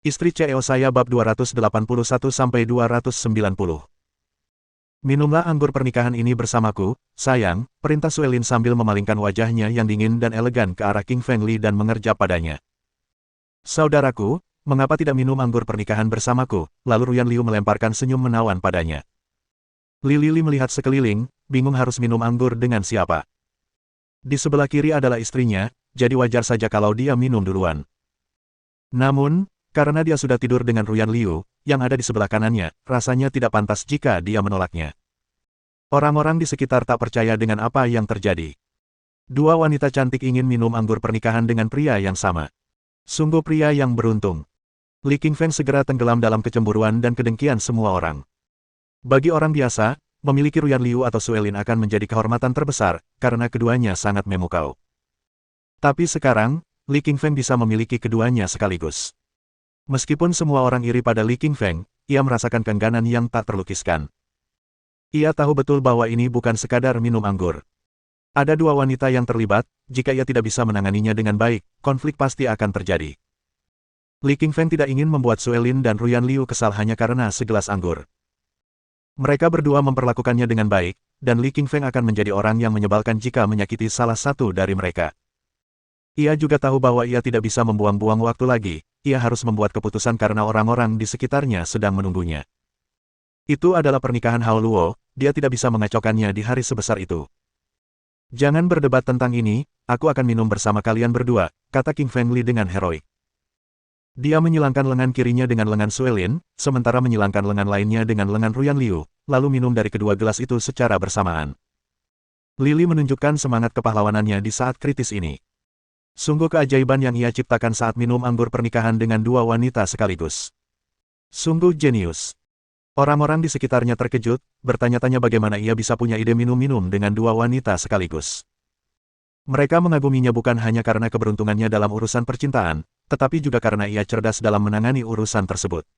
Istri CEO saya bab 281-290. Minumlah anggur pernikahan ini bersamaku, sayang, perintah Suelin sambil memalingkan wajahnya yang dingin dan elegan ke arah King Feng Li dan mengerjap padanya. Saudaraku, mengapa tidak minum anggur pernikahan bersamaku? Lalu Ruyan Liu melemparkan senyum menawan padanya. Li Li melihat sekeliling, bingung harus minum anggur dengan siapa. Di sebelah kiri adalah istrinya, jadi wajar saja kalau dia minum duluan. Namun, karena dia sudah tidur dengan Ruyan Liu, yang ada di sebelah kanannya, rasanya tidak pantas jika dia menolaknya. Orang-orang di sekitar tak percaya dengan apa yang terjadi. Dua wanita cantik ingin minum anggur pernikahan dengan pria yang sama. Sungguh pria yang beruntung. Li Qingfeng segera tenggelam dalam kecemburuan dan kedengkian semua orang. Bagi orang biasa, memiliki Ruyan Liu atau Suelin akan menjadi kehormatan terbesar, karena keduanya sangat memukau. Tapi sekarang, Li Qingfeng bisa memiliki keduanya sekaligus. Meskipun semua orang iri pada Li Qingfeng, ia merasakan keengganan yang tak terlukiskan. Ia tahu betul bahwa ini bukan sekadar minum anggur. Ada dua wanita yang terlibat, jika ia tidak bisa menanganinya dengan baik, konflik pasti akan terjadi. Li Qingfeng tidak ingin membuat Suelin dan Ruyan Liu kesal hanya karena segelas anggur. Mereka berdua memperlakukannya dengan baik, dan Li Qingfeng akan menjadi orang yang menyebalkan jika menyakiti salah satu dari mereka. Ia juga tahu bahwa ia tidak bisa membuang-buang waktu lagi, ia harus membuat keputusan karena orang-orang di sekitarnya sedang menunggunya. Itu adalah pernikahan Hao Luo, dia tidak bisa mengacaukannya di hari sebesar itu. Jangan berdebat tentang ini, aku akan minum bersama kalian berdua, kata King Feng Li dengan heroik. Dia menyilangkan lengan kirinya dengan lengan Suelin, sementara menyilangkan lengan lainnya dengan lengan Ruyan Liu, lalu minum dari kedua gelas itu secara bersamaan. Lili menunjukkan semangat kepahlawanannya di saat kritis ini. Sungguh keajaiban yang ia ciptakan saat minum anggur pernikahan dengan dua wanita sekaligus. Sungguh jenius. Orang-orang di sekitarnya terkejut, bertanya-tanya bagaimana ia bisa punya ide minum-minum dengan dua wanita sekaligus. Mereka mengaguminya bukan hanya karena keberuntungannya dalam urusan percintaan, tetapi juga karena ia cerdas dalam menangani urusan tersebut.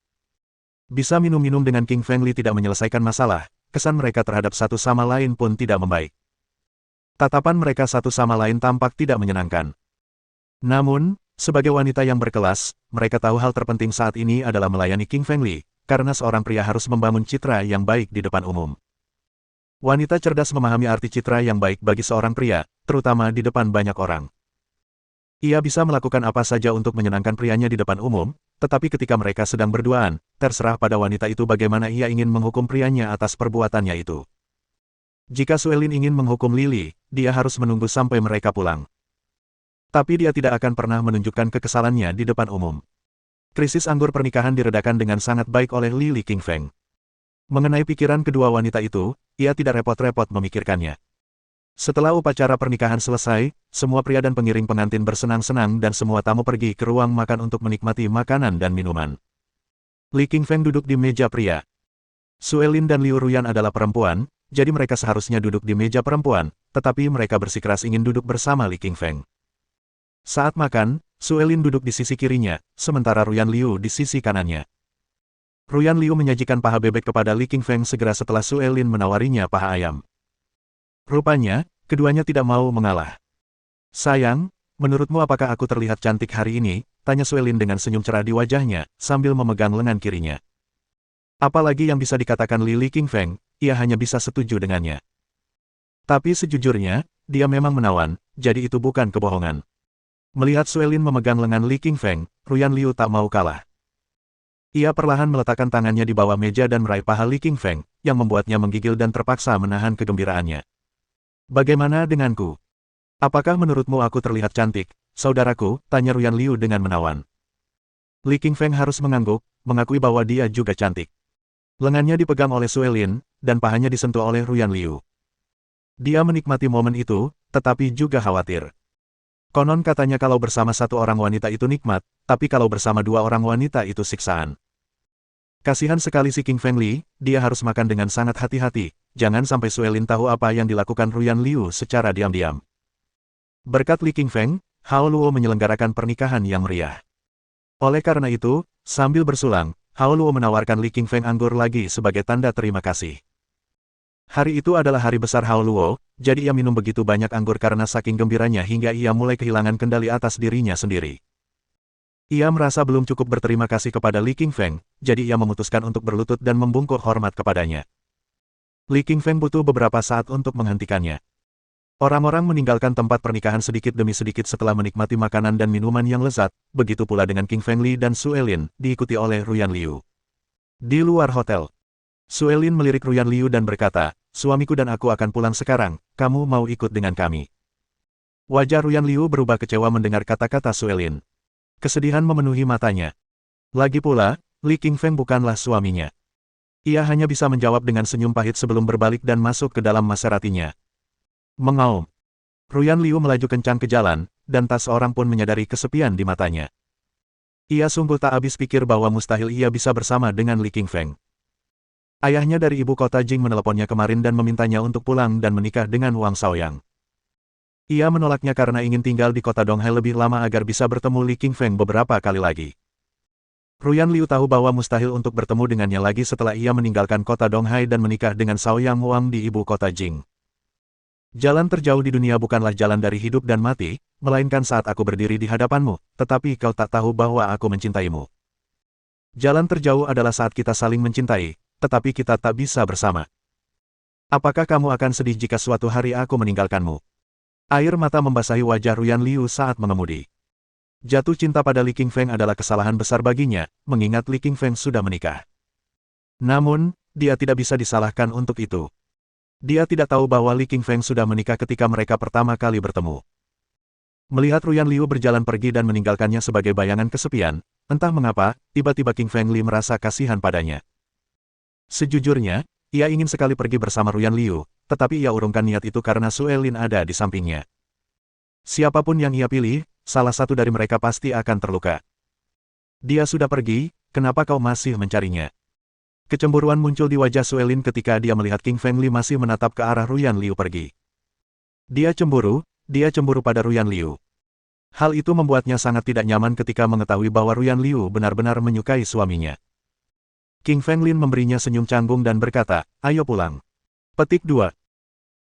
Bisa minum-minum dengan King Feng Li tidak menyelesaikan masalah, kesan mereka terhadap satu sama lain pun tidak membaik. Tatapan mereka satu sama lain tampak tidak menyenangkan. Namun, sebagai wanita yang berkelas, mereka tahu hal terpenting saat ini adalah melayani King Feng Li, karena seorang pria harus membangun citra yang baik di depan umum. Wanita cerdas memahami arti citra yang baik bagi seorang pria, terutama di depan banyak orang. Ia bisa melakukan apa saja untuk menyenangkan prianya di depan umum, tetapi ketika mereka sedang berduaan, terserah pada wanita itu bagaimana ia ingin menghukum prianya atas perbuatannya itu. Jika Suelin ingin menghukum Lili, dia harus menunggu sampai mereka pulang. Tapi dia tidak akan pernah menunjukkan kekesalannya di depan umum. Krisis anggur pernikahan diredakan dengan sangat baik oleh Li Qingfeng. Mengenai pikiran kedua wanita itu, ia tidak repot-repot memikirkannya. Setelah upacara pernikahan selesai, semua pria dan pengiring pengantin bersenang-senang dan semua tamu pergi ke ruang makan untuk menikmati makanan dan minuman. Li Qingfeng duduk di meja pria. Suelin dan Liu Ruyan adalah perempuan, jadi mereka seharusnya duduk di meja perempuan, tetapi mereka bersikeras ingin duduk bersama Li Qingfeng. Saat makan, Suelin duduk di sisi kirinya, sementara Ruyan Liu di sisi kanannya. Ruyan Liu menyajikan paha bebek kepada Li Qingfeng segera setelah Suelin menawarinya paha ayam. Rupanya, keduanya tidak mau mengalah. Sayang, menurutmu apakah aku terlihat cantik hari ini? Tanya Suelin dengan senyum cerah di wajahnya, sambil memegang lengan kirinya. Apalagi yang bisa dikatakan Li Qingfeng, ia hanya bisa setuju dengannya. Tapi sejujurnya, dia memang menawan, jadi itu bukan kebohongan. Melihat Suelin memegang lengan Li Qingfeng, Ruyan Liu tak mau kalah. Ia perlahan meletakkan tangannya di bawah meja dan meraih paha Li Qingfeng, yang membuatnya menggigil dan terpaksa menahan kegembiraannya. Bagaimana denganku? Apakah menurutmu aku terlihat cantik, saudaraku? Tanya Ruyan Liu dengan menawan. Li Qingfeng harus mengangguk, mengakui bahwa dia juga cantik. Lengannya dipegang oleh Suelin, dan pahanya disentuh oleh Ruyan Liu. Dia menikmati momen itu, tetapi juga khawatir. Konon katanya kalau bersama satu orang wanita itu nikmat, tapi kalau bersama dua orang wanita itu siksaan. Kasihan sekali si King Feng Li, dia harus makan dengan sangat hati-hati, jangan sampai Suelin tahu apa yang dilakukan Ruyan Liu secara diam-diam. Berkat Li Qingfeng, Hao Luo menyelenggarakan pernikahan yang meriah. Oleh karena itu, sambil bersulang, Hao Luo menawarkan Li Qingfeng anggur lagi sebagai tanda terima kasih. Hari itu adalah hari besar Hao Luo, jadi ia minum begitu banyak anggur karena saking gembiranya hingga ia mulai kehilangan kendali atas dirinya sendiri. Ia merasa belum cukup berterima kasih kepada Li Qingfeng, jadi ia memutuskan untuk berlutut dan membungkuk hormat kepadanya. Li Qingfeng butuh beberapa saat untuk menghentikannya. Orang-orang meninggalkan tempat pernikahan sedikit demi sedikit setelah menikmati makanan dan minuman yang lezat, begitu pula dengan King Feng Li dan Su Elin, diikuti oleh Ruyan Liu. Di luar hotel, Su Elin melirik Ruyan Liu dan berkata, "Suamiku dan aku akan pulang sekarang, kamu mau ikut dengan kami?" Wajah Ruyan Liu berubah kecewa mendengar kata-kata Su Elin. Kesedihan memenuhi matanya. Lagi pula, Li Qingfeng bukanlah suaminya. Ia hanya bisa menjawab dengan senyum pahit sebelum berbalik dan masuk ke dalam Maseratinya. Mengaum. Ruyan Liu melaju kencang ke jalan, dan tak seorang pun menyadari kesepian di matanya. Ia sungguh tak habis pikir bahwa mustahil ia bisa bersama dengan Li Qingfeng. Ayahnya dari ibu kota Jing meneleponnya kemarin dan memintanya untuk pulang dan menikah dengan Wang Shaoyang. Ia menolaknya karena ingin tinggal di kota Donghai lebih lama agar bisa bertemu Li Qingfeng beberapa kali lagi. Ruyan Liu tahu bahwa mustahil untuk bertemu dengannya lagi setelah ia meninggalkan kota Donghai dan menikah dengan Shaoyang Wang di ibu kota Jing. Jalan terjauh di dunia bukanlah jalan dari hidup dan mati, melainkan saat aku berdiri di hadapanmu, tetapi kau tak tahu bahwa aku mencintaimu. Jalan terjauh adalah saat kita saling mencintai, tetapi kita tak bisa bersama. Apakah kamu akan sedih jika suatu hari aku meninggalkanmu? Air mata membasahi wajah Ruyan Liu saat mengemudi. Jatuh cinta pada Li Qingfeng adalah kesalahan besar baginya, mengingat Li Qingfeng sudah menikah. Namun, dia tidak bisa disalahkan untuk itu. Dia tidak tahu bahwa Li Qingfeng sudah menikah ketika mereka pertama kali bertemu. Melihat Ruyan Liu berjalan pergi dan meninggalkannya sebagai bayangan kesepian, entah mengapa, tiba-tiba King Feng Li merasa kasihan padanya. Sejujurnya, ia ingin sekali pergi bersama Ruyan Liu, tetapi ia urungkan niat itu karena Su Elin ada di sampingnya. Siapapun yang ia pilih, salah satu dari mereka pasti akan terluka. Dia sudah pergi, kenapa kau masih mencarinya? Kecemburuan muncul di wajah Su Elin ketika dia melihat King Feng Li masih menatap ke arah Ruyan Liu pergi. Dia cemburu pada Ruyan Liu. Hal itu membuatnya sangat tidak nyaman ketika mengetahui bahwa Ruyan Liu benar-benar menyukai suaminya. King Feng Lin memberinya senyum canggung dan berkata, "Ayo pulang." Petik 2.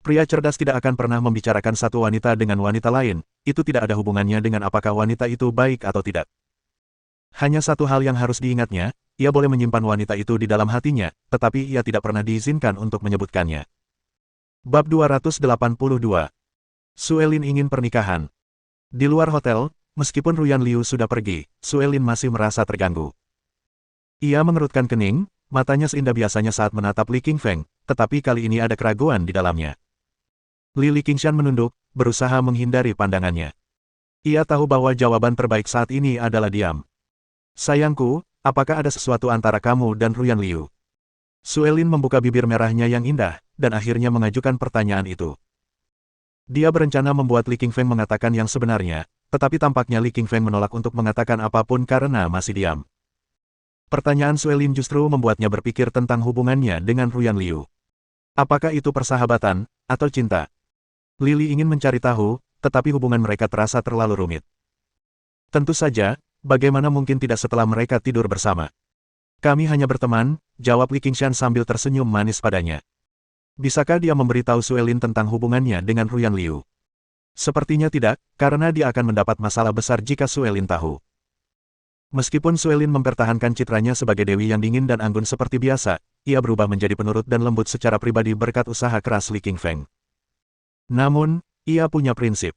Pria cerdas tidak akan pernah membicarakan satu wanita dengan wanita lain, itu tidak ada hubungannya dengan apakah wanita itu baik atau tidak. Hanya satu hal yang harus diingatnya, ia boleh menyimpan wanita itu di dalam hatinya, tetapi ia tidak pernah diizinkan untuk menyebutkannya. Bab 282. Su Elin ingin pernikahan. Di luar hotel, meskipun Ruyan Liu sudah pergi, Su Elin masih merasa terganggu. Ia mengerutkan kening, matanya seindah biasanya saat menatap Li Qingfeng, tetapi kali ini ada keraguan di dalamnya. Li Qingshan menunduk, berusaha menghindari pandangannya. Ia tahu bahwa jawaban terbaik saat ini adalah diam. "Sayangku, apakah ada sesuatu antara kamu dan Ruyan Liu?" Su Elin membuka bibir merahnya yang indah, dan akhirnya mengajukan pertanyaan itu. Dia berencana membuat Li Qingfeng mengatakan yang sebenarnya, tetapi tampaknya Li Qingfeng menolak untuk mengatakan apapun karena masih diam. Pertanyaan Su Elin justru membuatnya berpikir tentang hubungannya dengan Ruyan Liu. Apakah itu persahabatan, atau cinta? Lili ingin mencari tahu, tetapi hubungan mereka terasa terlalu rumit. Tentu saja, bagaimana mungkin tidak setelah mereka tidur bersama? "Kami hanya berteman," jawab Li Qingshan sambil tersenyum manis padanya. Bisakah dia memberitahu Su Elin tentang hubungannya dengan Ruyan Liu? Sepertinya tidak, karena dia akan mendapat masalah besar jika Su Elin tahu. Meskipun Su Elin mempertahankan citranya sebagai dewi yang dingin dan anggun seperti biasa, ia berubah menjadi penurut dan lembut secara pribadi berkat usaha keras Li Qingfeng. Namun, ia punya prinsip.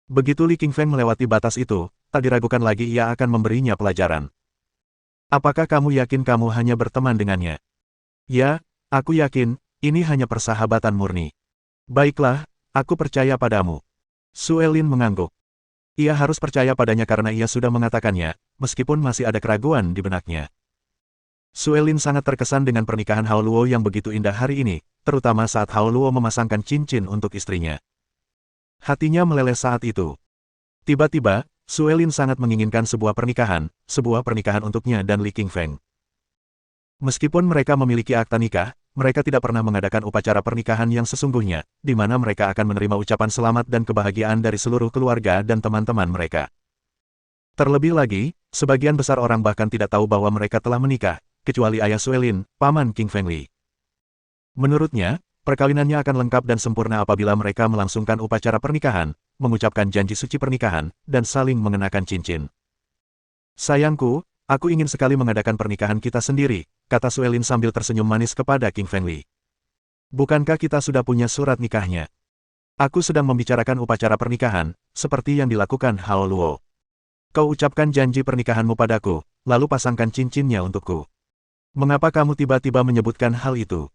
Begitu Li Qingfeng melewati batas itu, tak diragukan lagi ia akan memberinya pelajaran. "Apakah kamu yakin kamu hanya berteman dengannya?" "Ya, aku yakin, ini hanya persahabatan murni." "Baiklah, aku percaya padamu." Su Elin mengangguk. Ia harus percaya padanya karena ia sudah mengatakannya, meskipun masih ada keraguan di benaknya. Su Elin sangat terkesan dengan pernikahan Hao Luo yang begitu indah hari ini, terutama saat Hao Luo memasangkan cincin untuk istrinya. Hatinya meleleh saat itu. Tiba-tiba, Su Elin sangat menginginkan sebuah pernikahan untuknya dan Li Qingfeng. Meskipun mereka memiliki akta nikah, mereka tidak pernah mengadakan upacara pernikahan yang sesungguhnya, di mana mereka akan menerima ucapan selamat dan kebahagiaan dari seluruh keluarga dan teman-teman mereka. Terlebih lagi, sebagian besar orang bahkan tidak tahu bahwa mereka telah menikah, kecuali ayah Su Elin, paman King Feng Li. Menurutnya, perkawinannya akan lengkap dan sempurna apabila mereka melangsungkan upacara pernikahan, mengucapkan janji suci pernikahan, dan saling mengenakan cincin. Sayangku, aku ingin sekali mengadakan pernikahan kita sendiri, kata Suelin sambil tersenyum manis kepada King Fengli. Bukankah kita sudah punya surat nikahnya? Aku sedang membicarakan upacara pernikahan, seperti yang dilakukan Hao Luo. Kau ucapkan janji pernikahanmu padaku, lalu pasangkan cincinnya untukku. Mengapa kamu tiba-tiba menyebutkan hal itu?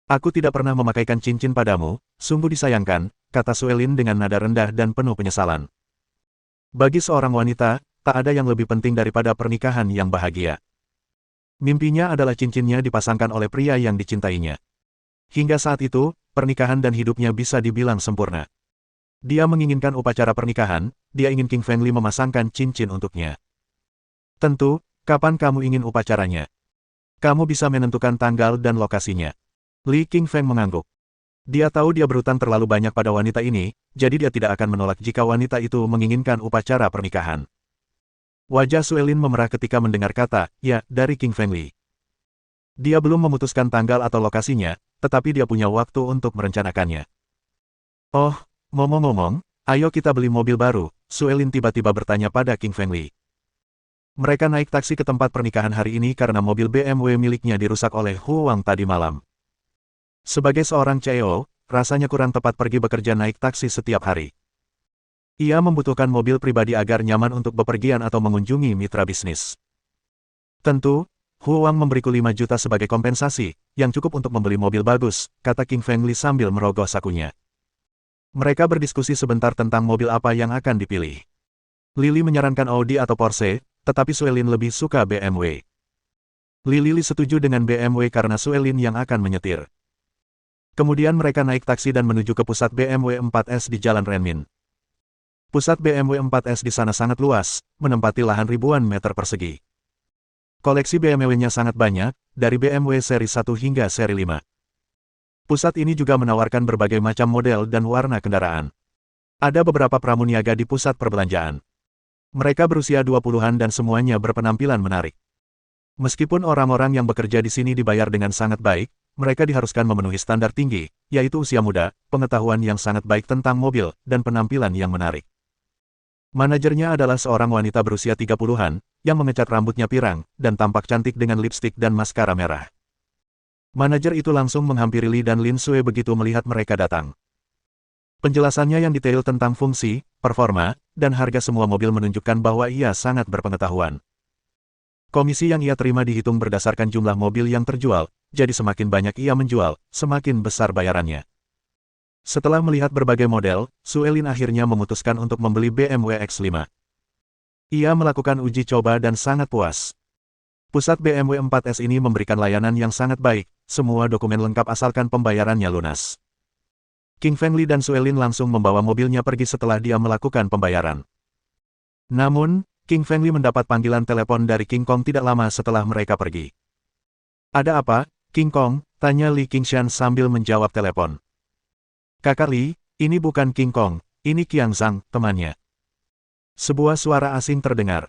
Aku tidak pernah memakaikan cincin padamu, sungguh disayangkan, kata Suelin dengan nada rendah dan penuh penyesalan. Bagi seorang wanita, tak ada yang lebih penting daripada pernikahan yang bahagia. Mimpinya adalah cincinnya dipasangkan oleh pria yang dicintainya. Hingga saat itu, pernikahan dan hidupnya bisa dibilang sempurna. Dia menginginkan upacara pernikahan, dia ingin King Fengli memasangkan cincin untuknya. Tentu, kapan kamu ingin upacaranya? Kamu bisa menentukan tanggal dan lokasinya. Li Qingfeng mengangguk. Dia tahu dia berhutang terlalu banyak pada wanita ini, jadi dia tidak akan menolak jika wanita itu menginginkan upacara pernikahan. Wajah Suelin memerah ketika mendengar kata, ya, dari King Fengli. Dia belum memutuskan tanggal atau lokasinya, tetapi dia punya waktu untuk merencanakannya. Oh, ngomong-ngomong, ayo kita beli mobil baru, Suelin tiba-tiba bertanya pada King Fengli. Mereka naik taksi ke tempat pernikahan hari ini karena mobil BMW miliknya dirusak oleh Huang tadi malam. Sebagai seorang CEO, rasanya kurang tepat pergi bekerja naik taksi setiap hari. Ia membutuhkan mobil pribadi agar nyaman untuk bepergian atau mengunjungi mitra bisnis. Tentu, Huang memberiku 5 juta sebagai kompensasi, yang cukup untuk membeli mobil bagus, kata King Fengli sambil merogoh sakunya. Mereka berdiskusi sebentar tentang mobil apa yang akan dipilih. Lily menyarankan Audi atau Porsche, tetapi Suelin lebih suka BMW. Lily setuju dengan BMW karena Suelin yang akan menyetir. Kemudian mereka naik taksi dan menuju ke pusat BMW 4S di Jalan Renmin. Pusat BMW 4S di sana sangat luas, menempati lahan ribuan meter persegi. Koleksi BMW-nya sangat banyak, dari BMW seri 1 hingga seri 5. Pusat ini juga menawarkan berbagai macam model dan warna kendaraan. Ada beberapa pramuniaga di pusat perbelanjaan. Mereka berusia 20-an dan semuanya berpenampilan menarik. Meskipun orang-orang yang bekerja di sini dibayar dengan sangat baik, mereka diharuskan memenuhi standar tinggi, yaitu usia muda, pengetahuan yang sangat baik tentang mobil, dan penampilan yang menarik. Manajernya adalah seorang wanita berusia 30-an, yang mengecat rambutnya pirang, dan tampak cantik dengan lipstik dan maskara merah. Manajer itu langsung menghampiri Li dan Lin Sui begitu melihat mereka datang. Penjelasannya yang detail tentang fungsi, performa, dan harga semua mobil menunjukkan bahwa ia sangat berpengetahuan. Komisi yang ia terima dihitung berdasarkan jumlah mobil yang terjual, jadi semakin banyak ia menjual, semakin besar bayarannya. Setelah melihat berbagai model, Suelin akhirnya memutuskan untuk membeli BMW X5. Ia melakukan uji coba dan sangat puas. Pusat BMW 4S ini memberikan layanan yang sangat baik, semua dokumen lengkap asalkan pembayarannya lunas. King Fengli dan Suelin langsung membawa mobilnya pergi setelah dia melakukan pembayaran. Namun, King Fengli mendapat panggilan telepon dari King Kong tidak lama setelah mereka pergi. Ada apa, King Kong? Tanya Li Qingshan sambil menjawab telepon. Kakak Li, ini bukan King Kong, ini Qiang Zhang, temannya. Sebuah suara asing terdengar.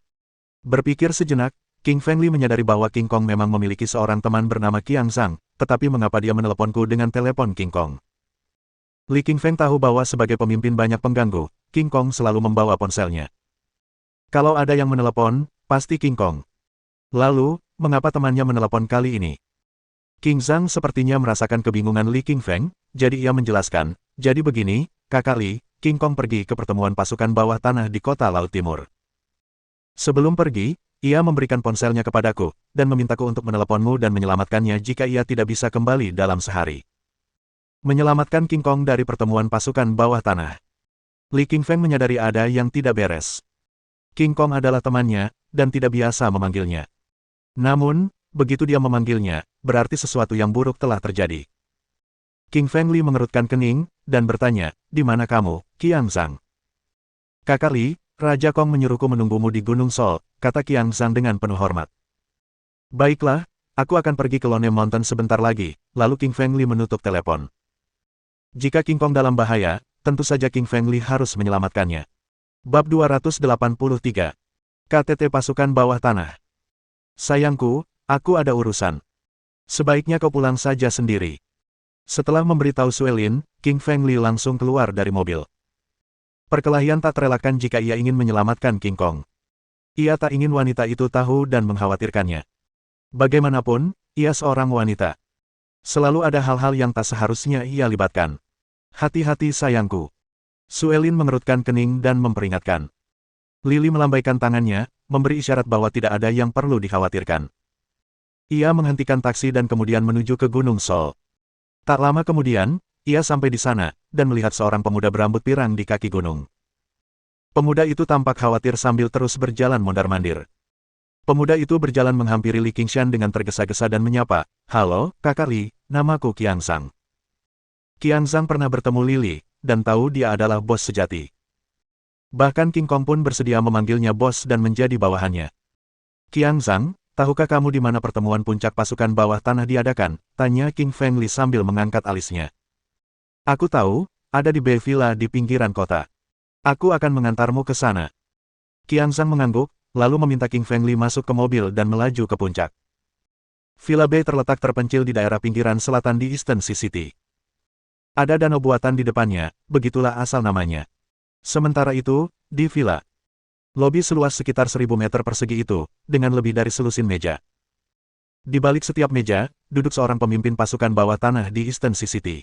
Berpikir sejenak, King Fengli menyadari bahwa King Kong memang memiliki seorang teman bernama Qiang Zhang, tetapi mengapa dia meneleponku dengan telepon King Kong? Li Qingfeng tahu bahwa sebagai pemimpin banyak pengganggu, King Kong selalu membawa ponselnya. Kalau ada yang menelepon, pasti King Kong. Lalu, mengapa temannya menelepon kali ini? King Zhang sepertinya merasakan kebingungan Li Qingfeng, jadi ia menjelaskan, jadi begini, kakak Li, King Kong pergi ke pertemuan pasukan bawah tanah di kota Laut Timur. Sebelum pergi, ia memberikan ponselnya kepadaku, dan memintaku untuk meneleponmu dan menyelamatkannya jika ia tidak bisa kembali dalam sehari. Menyelamatkan King Kong dari pertemuan pasukan bawah tanah. Li Qingfeng menyadari ada yang tidak beres. King Kong adalah temannya, dan tidak biasa memanggilnya. Namun, begitu dia memanggilnya, berarti sesuatu yang buruk telah terjadi. King Fengli mengerutkan kening, dan bertanya, di mana kamu, Qiang Zhang? Kakak Li, Raja Kong menyuruhku menunggumu di Gunung Sol, kata Qiang Zhang dengan penuh hormat. Baiklah, aku akan pergi ke Lone Mountain sebentar lagi, lalu King Fengli menutup telepon. Jika King Kong dalam bahaya, tentu saja King Fengli harus menyelamatkannya. Bab 283. KTT Pasukan Bawah Tanah. Sayangku, aku ada urusan. Sebaiknya kau pulang saja sendiri. Setelah memberitahu Suelin, King Fengli langsung keluar dari mobil. Perkelahian tak terelakkan jika ia ingin menyelamatkan King Kong. Ia tak ingin wanita itu tahu dan mengkhawatirkannya. Bagaimanapun, ia seorang wanita. Selalu ada hal-hal yang tak seharusnya ia libatkan. Hati-hati sayangku. Suelin mengerutkan kening dan memperingatkan. Lily melambaikan tangannya, memberi isyarat bahwa tidak ada yang perlu dikhawatirkan. Ia menghentikan taksi dan kemudian menuju ke Gunung Sol. Tak lama kemudian, ia sampai di sana, dan melihat seorang pemuda berambut pirang di kaki gunung. Pemuda itu tampak khawatir sambil terus berjalan mondar-mandir. Pemuda itu berjalan menghampiri Li Qingshan dengan tergesa-gesa dan menyapa, "Halo, Kakak Li, namaku Qiangzhang." Qiangzhang pernah bertemu Lily, dan tahu dia adalah bos sejati. Bahkan King Kong pun bersedia memanggilnya bos dan menjadi bawahannya. "Qiangzhang, tahukah kamu di mana pertemuan puncak pasukan bawah tanah diadakan?" tanya King Feng Li sambil mengangkat alisnya. "Aku tahu, ada di Bay Villa di pinggiran kota. Aku akan mengantarmu ke sana." Qiangzhang mengangguk, lalu meminta King Feng Li masuk ke mobil dan melaju ke puncak. Villa Bay terletak terpencil di daerah pinggiran selatan di Eastern Sea City. Ada danau buatan di depannya, begitulah asal namanya. Sementara itu, di villa, lobi seluas sekitar 1000 meter persegi itu, dengan lebih dari selusin meja. Di balik setiap meja, duduk seorang pemimpin pasukan bawah tanah di Eastern Sea City.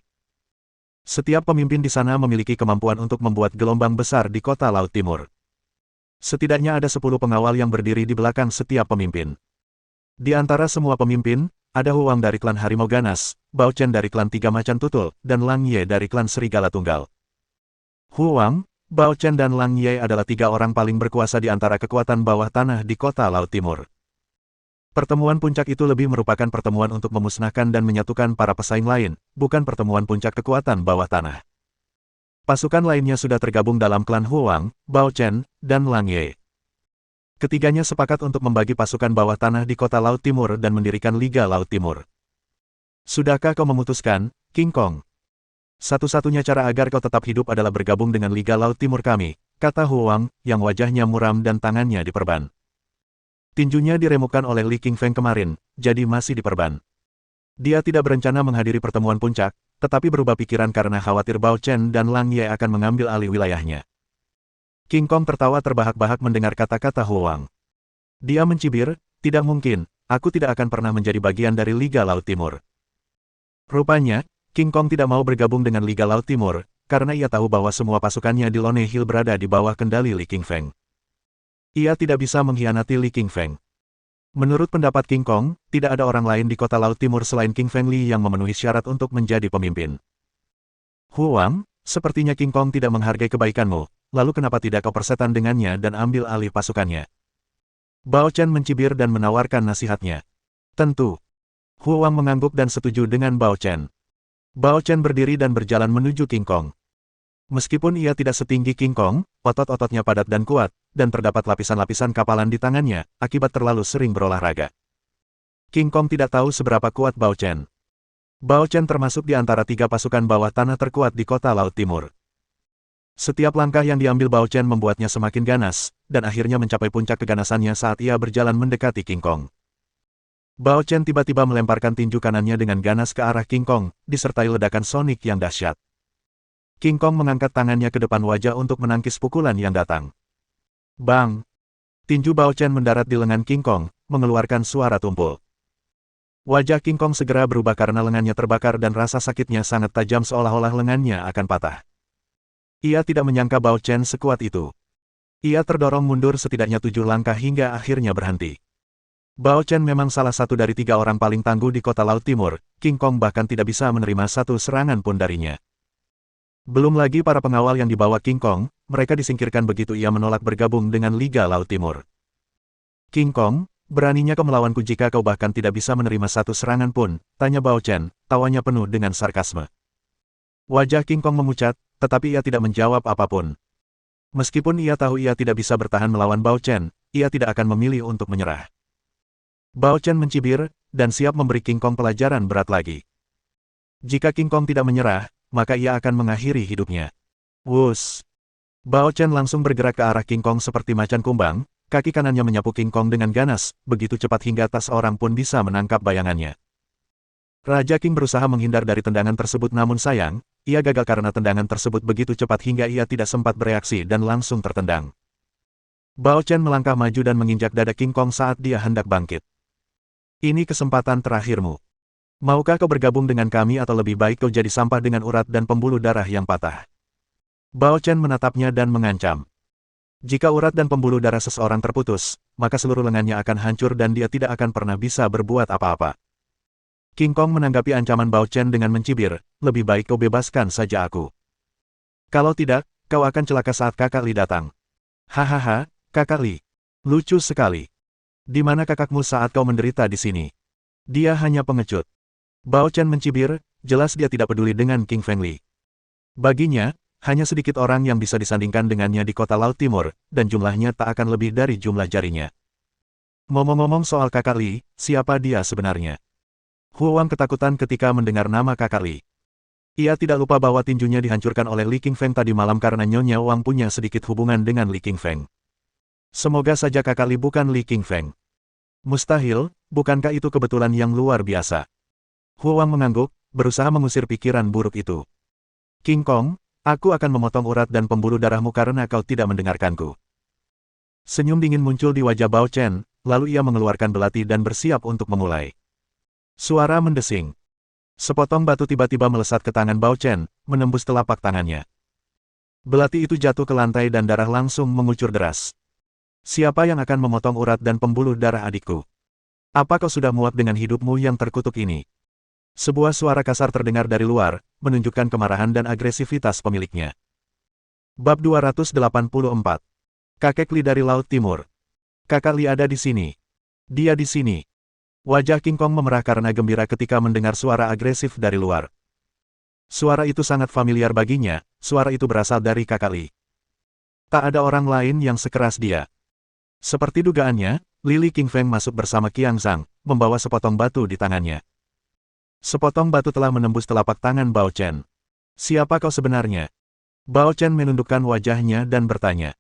Setiap pemimpin di sana memiliki kemampuan untuk membuat gelombang besar di kota Laut Timur. Setidaknya ada 10 pengawal yang berdiri di belakang setiap pemimpin. Di antara semua pemimpin, ada Huang dari klan Harimau Ganas, Bao Chen dari klan Tiga Macan Tutul, dan Lang Ye dari klan Serigala Tunggal. Huang, Bao Chen dan Lang Ye adalah 3 orang paling berkuasa di antara kekuatan bawah tanah di kota Laut Timur. Pertemuan puncak itu lebih merupakan pertemuan untuk memusnahkan dan menyatukan para pesaing lain, bukan pertemuan puncak kekuatan bawah tanah. Pasukan lainnya sudah tergabung dalam klan Huang, Bao Chen, dan Lang Ye. Ketiganya sepakat untuk membagi pasukan bawah tanah di kota Laut Timur dan mendirikan Liga Laut Timur. "Sudahkah kau memutuskan, King Kong? Satu-satunya cara agar kau tetap hidup adalah bergabung dengan Liga Laut Timur kami," kata Huang, yang wajahnya muram dan tangannya diperban. Tinjunya diremukkan oleh Li Qingfeng kemarin, jadi masih diperban. Dia tidak berencana menghadiri pertemuan puncak, tetapi berubah pikiran karena khawatir Bao Chen dan Lang Ye akan mengambil alih wilayahnya. King Kong tertawa terbahak-bahak mendengar kata-kata Huang. Dia mencibir, "Tidak mungkin, aku tidak akan pernah menjadi bagian dari Liga Laut Timur." Rupanya, King Kong tidak mau bergabung dengan Liga Laut Timur, karena ia tahu bahwa semua pasukannya di Lone Hill berada di bawah kendali Li Qingfeng. Ia tidak bisa mengkhianati Li Qingfeng. Menurut pendapat King Kong, tidak ada orang lain di kota Laut Timur selain King Feng Li yang memenuhi syarat untuk menjadi pemimpin. "Huang, sepertinya King Kong tidak menghargai kebaikanmu, lalu kenapa tidak kau persetan dengannya dan ambil alih pasukannya?" Bao Chen mencibir dan menawarkan nasihatnya. "Tentu." Huang mengangguk dan setuju dengan Bao Chen. Bao Chen berdiri dan berjalan menuju King Kong. Meskipun ia tidak setinggi King Kong, otot-ototnya padat dan kuat, dan terdapat lapisan-lapisan kapalan di tangannya, akibat terlalu sering berolahraga. King Kong tidak tahu seberapa kuat Bao Chen. Bao Chen termasuk di antara 3 pasukan bawah tanah terkuat di kota Laut Timur. Setiap langkah yang diambil Bao Chen membuatnya semakin ganas, dan akhirnya mencapai puncak keganasannya saat ia berjalan mendekati King Kong. Bao Chen tiba-tiba melemparkan tinju kanannya dengan ganas ke arah King Kong, disertai ledakan sonik yang dahsyat. King Kong mengangkat tangannya ke depan wajah untuk menangkis pukulan yang datang. Bang! Tinju Bao Chen mendarat di lengan King Kong, mengeluarkan suara tumpul. Wajah King Kong segera berubah karena lengannya terbakar dan rasa sakitnya sangat tajam seolah-olah lengannya akan patah. Ia tidak menyangka Bao Chen sekuat itu. Ia terdorong mundur setidaknya 7 langkah hingga akhirnya berhenti. Bao Chen memang salah satu dari 3 orang paling tangguh di kota Laut Timur, King Kong bahkan tidak bisa menerima satu serangan pun darinya. Belum lagi para pengawal yang dibawa King Kong, mereka disingkirkan begitu ia menolak bergabung dengan Liga Laut Timur. "King Kong, beraninya kau melawanku jika kau bahkan tidak bisa menerima satu serangan pun?" tanya Bao Chen, tawanya penuh dengan sarkasme. Wajah King Kong memucat, tetapi ia tidak menjawab apapun. Meskipun ia tahu ia tidak bisa bertahan melawan Bao Chen, ia tidak akan memilih untuk menyerah. Bao Chen mencibir, dan siap memberi King Kong pelajaran berat lagi. Jika King Kong tidak menyerah, maka ia akan mengakhiri hidupnya. Wus! Bao Chen langsung bergerak ke arah King Kong seperti macan kumbang, kaki kanannya menyapu King Kong dengan ganas, begitu cepat hingga tak seorang pun bisa menangkap bayangannya. Raja King berusaha menghindar dari tendangan tersebut namun sayang, ia gagal karena tendangan tersebut begitu cepat hingga ia tidak sempat bereaksi dan langsung tertendang. Bao Chen melangkah maju dan menginjak dada King Kong saat dia hendak bangkit. Ini kesempatan terakhirmu. Maukah kau bergabung dengan kami atau lebih baik kau jadi sampah dengan urat dan pembuluh darah yang patah? Bao Chen menatapnya dan mengancam. Jika urat dan pembuluh darah seseorang terputus, maka seluruh lengannya akan hancur dan dia tidak akan pernah bisa berbuat apa-apa. King Kong menanggapi ancaman Bao Chen dengan mencibir, lebih baik kau bebaskan saja aku. Kalau tidak, kau akan celaka saat kakak Li datang. Hahaha, kakak Li. Lucu sekali. Di mana kakakmu saat kau menderita di sini? Dia hanya pengecut. Bao Chen mencibir, jelas dia tidak peduli dengan King Feng Li. Baginya, hanya sedikit orang yang bisa disandingkan dengannya di kota Laut Timur, dan jumlahnya tak akan lebih dari jumlah jarinya. Ngomong-ngomong soal kakak Li, siapa dia sebenarnya? Huang ketakutan ketika mendengar nama kakak Li. Ia tidak lupa bahwa tinjunya dihancurkan oleh Li Qingfeng tadi malam karena Nyonya Wang punya sedikit hubungan dengan Li Qingfeng. Semoga saja kakak Li bukan Li Qingfeng. Mustahil, bukankah itu kebetulan yang luar biasa? Huang mengangguk, berusaha mengusir pikiran buruk itu. King Kong, aku akan memotong urat dan pembuluh darahmu karena kau tidak mendengarkanku. Senyum dingin muncul di wajah Bao Chen, lalu ia mengeluarkan belati dan bersiap untuk memulai. Suara mendesing. Sepotong batu tiba-tiba melesat ke tangan Bao Chen, menembus telapak tangannya. Belati itu jatuh ke lantai dan darah langsung mengucur deras. Siapa yang akan memotong urat dan pembuluh darah adikku? Apa kau sudah muak dengan hidupmu yang terkutuk ini? Sebuah suara kasar terdengar dari luar, menunjukkan kemarahan dan agresivitas pemiliknya. Bab 284. Kakek Li dari Laut Timur. Kakak Li ada di sini. Dia di sini. Wajah King Kong memerah karena gembira ketika mendengar suara agresif dari luar. Suara itu sangat familiar baginya, suara itu berasal dari kakak Li. Tak ada orang lain yang sekeras dia. Seperti dugaannya, Li Qingfeng masuk bersama Qiang Zhang, membawa sepotong batu di tangannya. Sepotong batu telah menembus telapak tangan Bao Chen. Siapa kau sebenarnya? Bao Chen menundukkan wajahnya dan bertanya.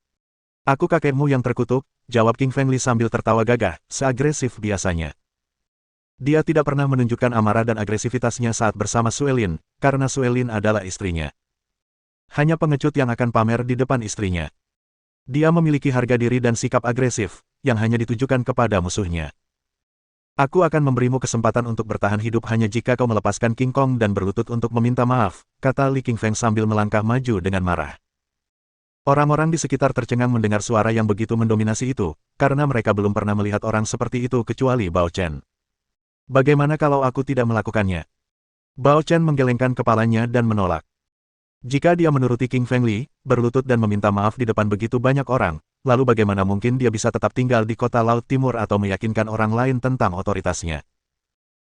Aku kakekmu yang terkutuk, jawab King Feng Li sambil tertawa gagah, seagresif biasanya. Dia tidak pernah menunjukkan amarah dan agresivitasnya saat bersama Suelin, karena Suelin adalah istrinya. Hanya pengecut yang akan pamer di depan istrinya. Dia memiliki harga diri dan sikap agresif, yang hanya ditujukan kepada musuhnya. Aku akan memberimu kesempatan untuk bertahan hidup hanya jika kau melepaskan King Kong dan berlutut untuk meminta maaf, kata Li Qingfeng sambil melangkah maju dengan marah. Orang-orang di sekitar tercengang mendengar suara yang begitu mendominasi itu, karena mereka belum pernah melihat orang seperti itu kecuali Bao Chen. Bagaimana kalau aku tidak melakukannya? Bao Chen menggelengkan kepalanya dan menolak. Jika dia menuruti King Feng Li, berlutut dan meminta maaf di depan begitu banyak orang, lalu bagaimana mungkin dia bisa tetap tinggal di kota Laut Timur atau meyakinkan orang lain tentang otoritasnya?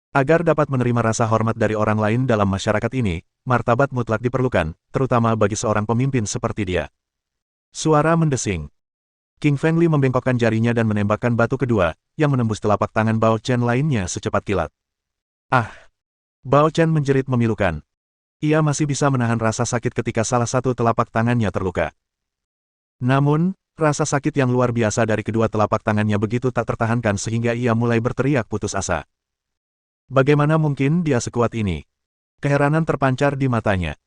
Agar dapat menerima rasa hormat dari orang lain dalam masyarakat ini, martabat mutlak diperlukan, terutama bagi seorang pemimpin seperti dia. Suara mendesing. King Feng Li membengkokkan jarinya dan menembakkan batu kedua, yang menembus telapak tangan Bao Chen lainnya secepat kilat. Ah! Bao Chen menjerit memilukan. Ia masih bisa menahan rasa sakit ketika salah satu telapak tangannya terluka. Namun, rasa sakit yang luar biasa dari kedua telapak tangannya begitu tak tertahankan sehingga ia mulai berteriak putus asa. Bagaimana mungkin dia sekuat ini? Keheranan terpancar di matanya.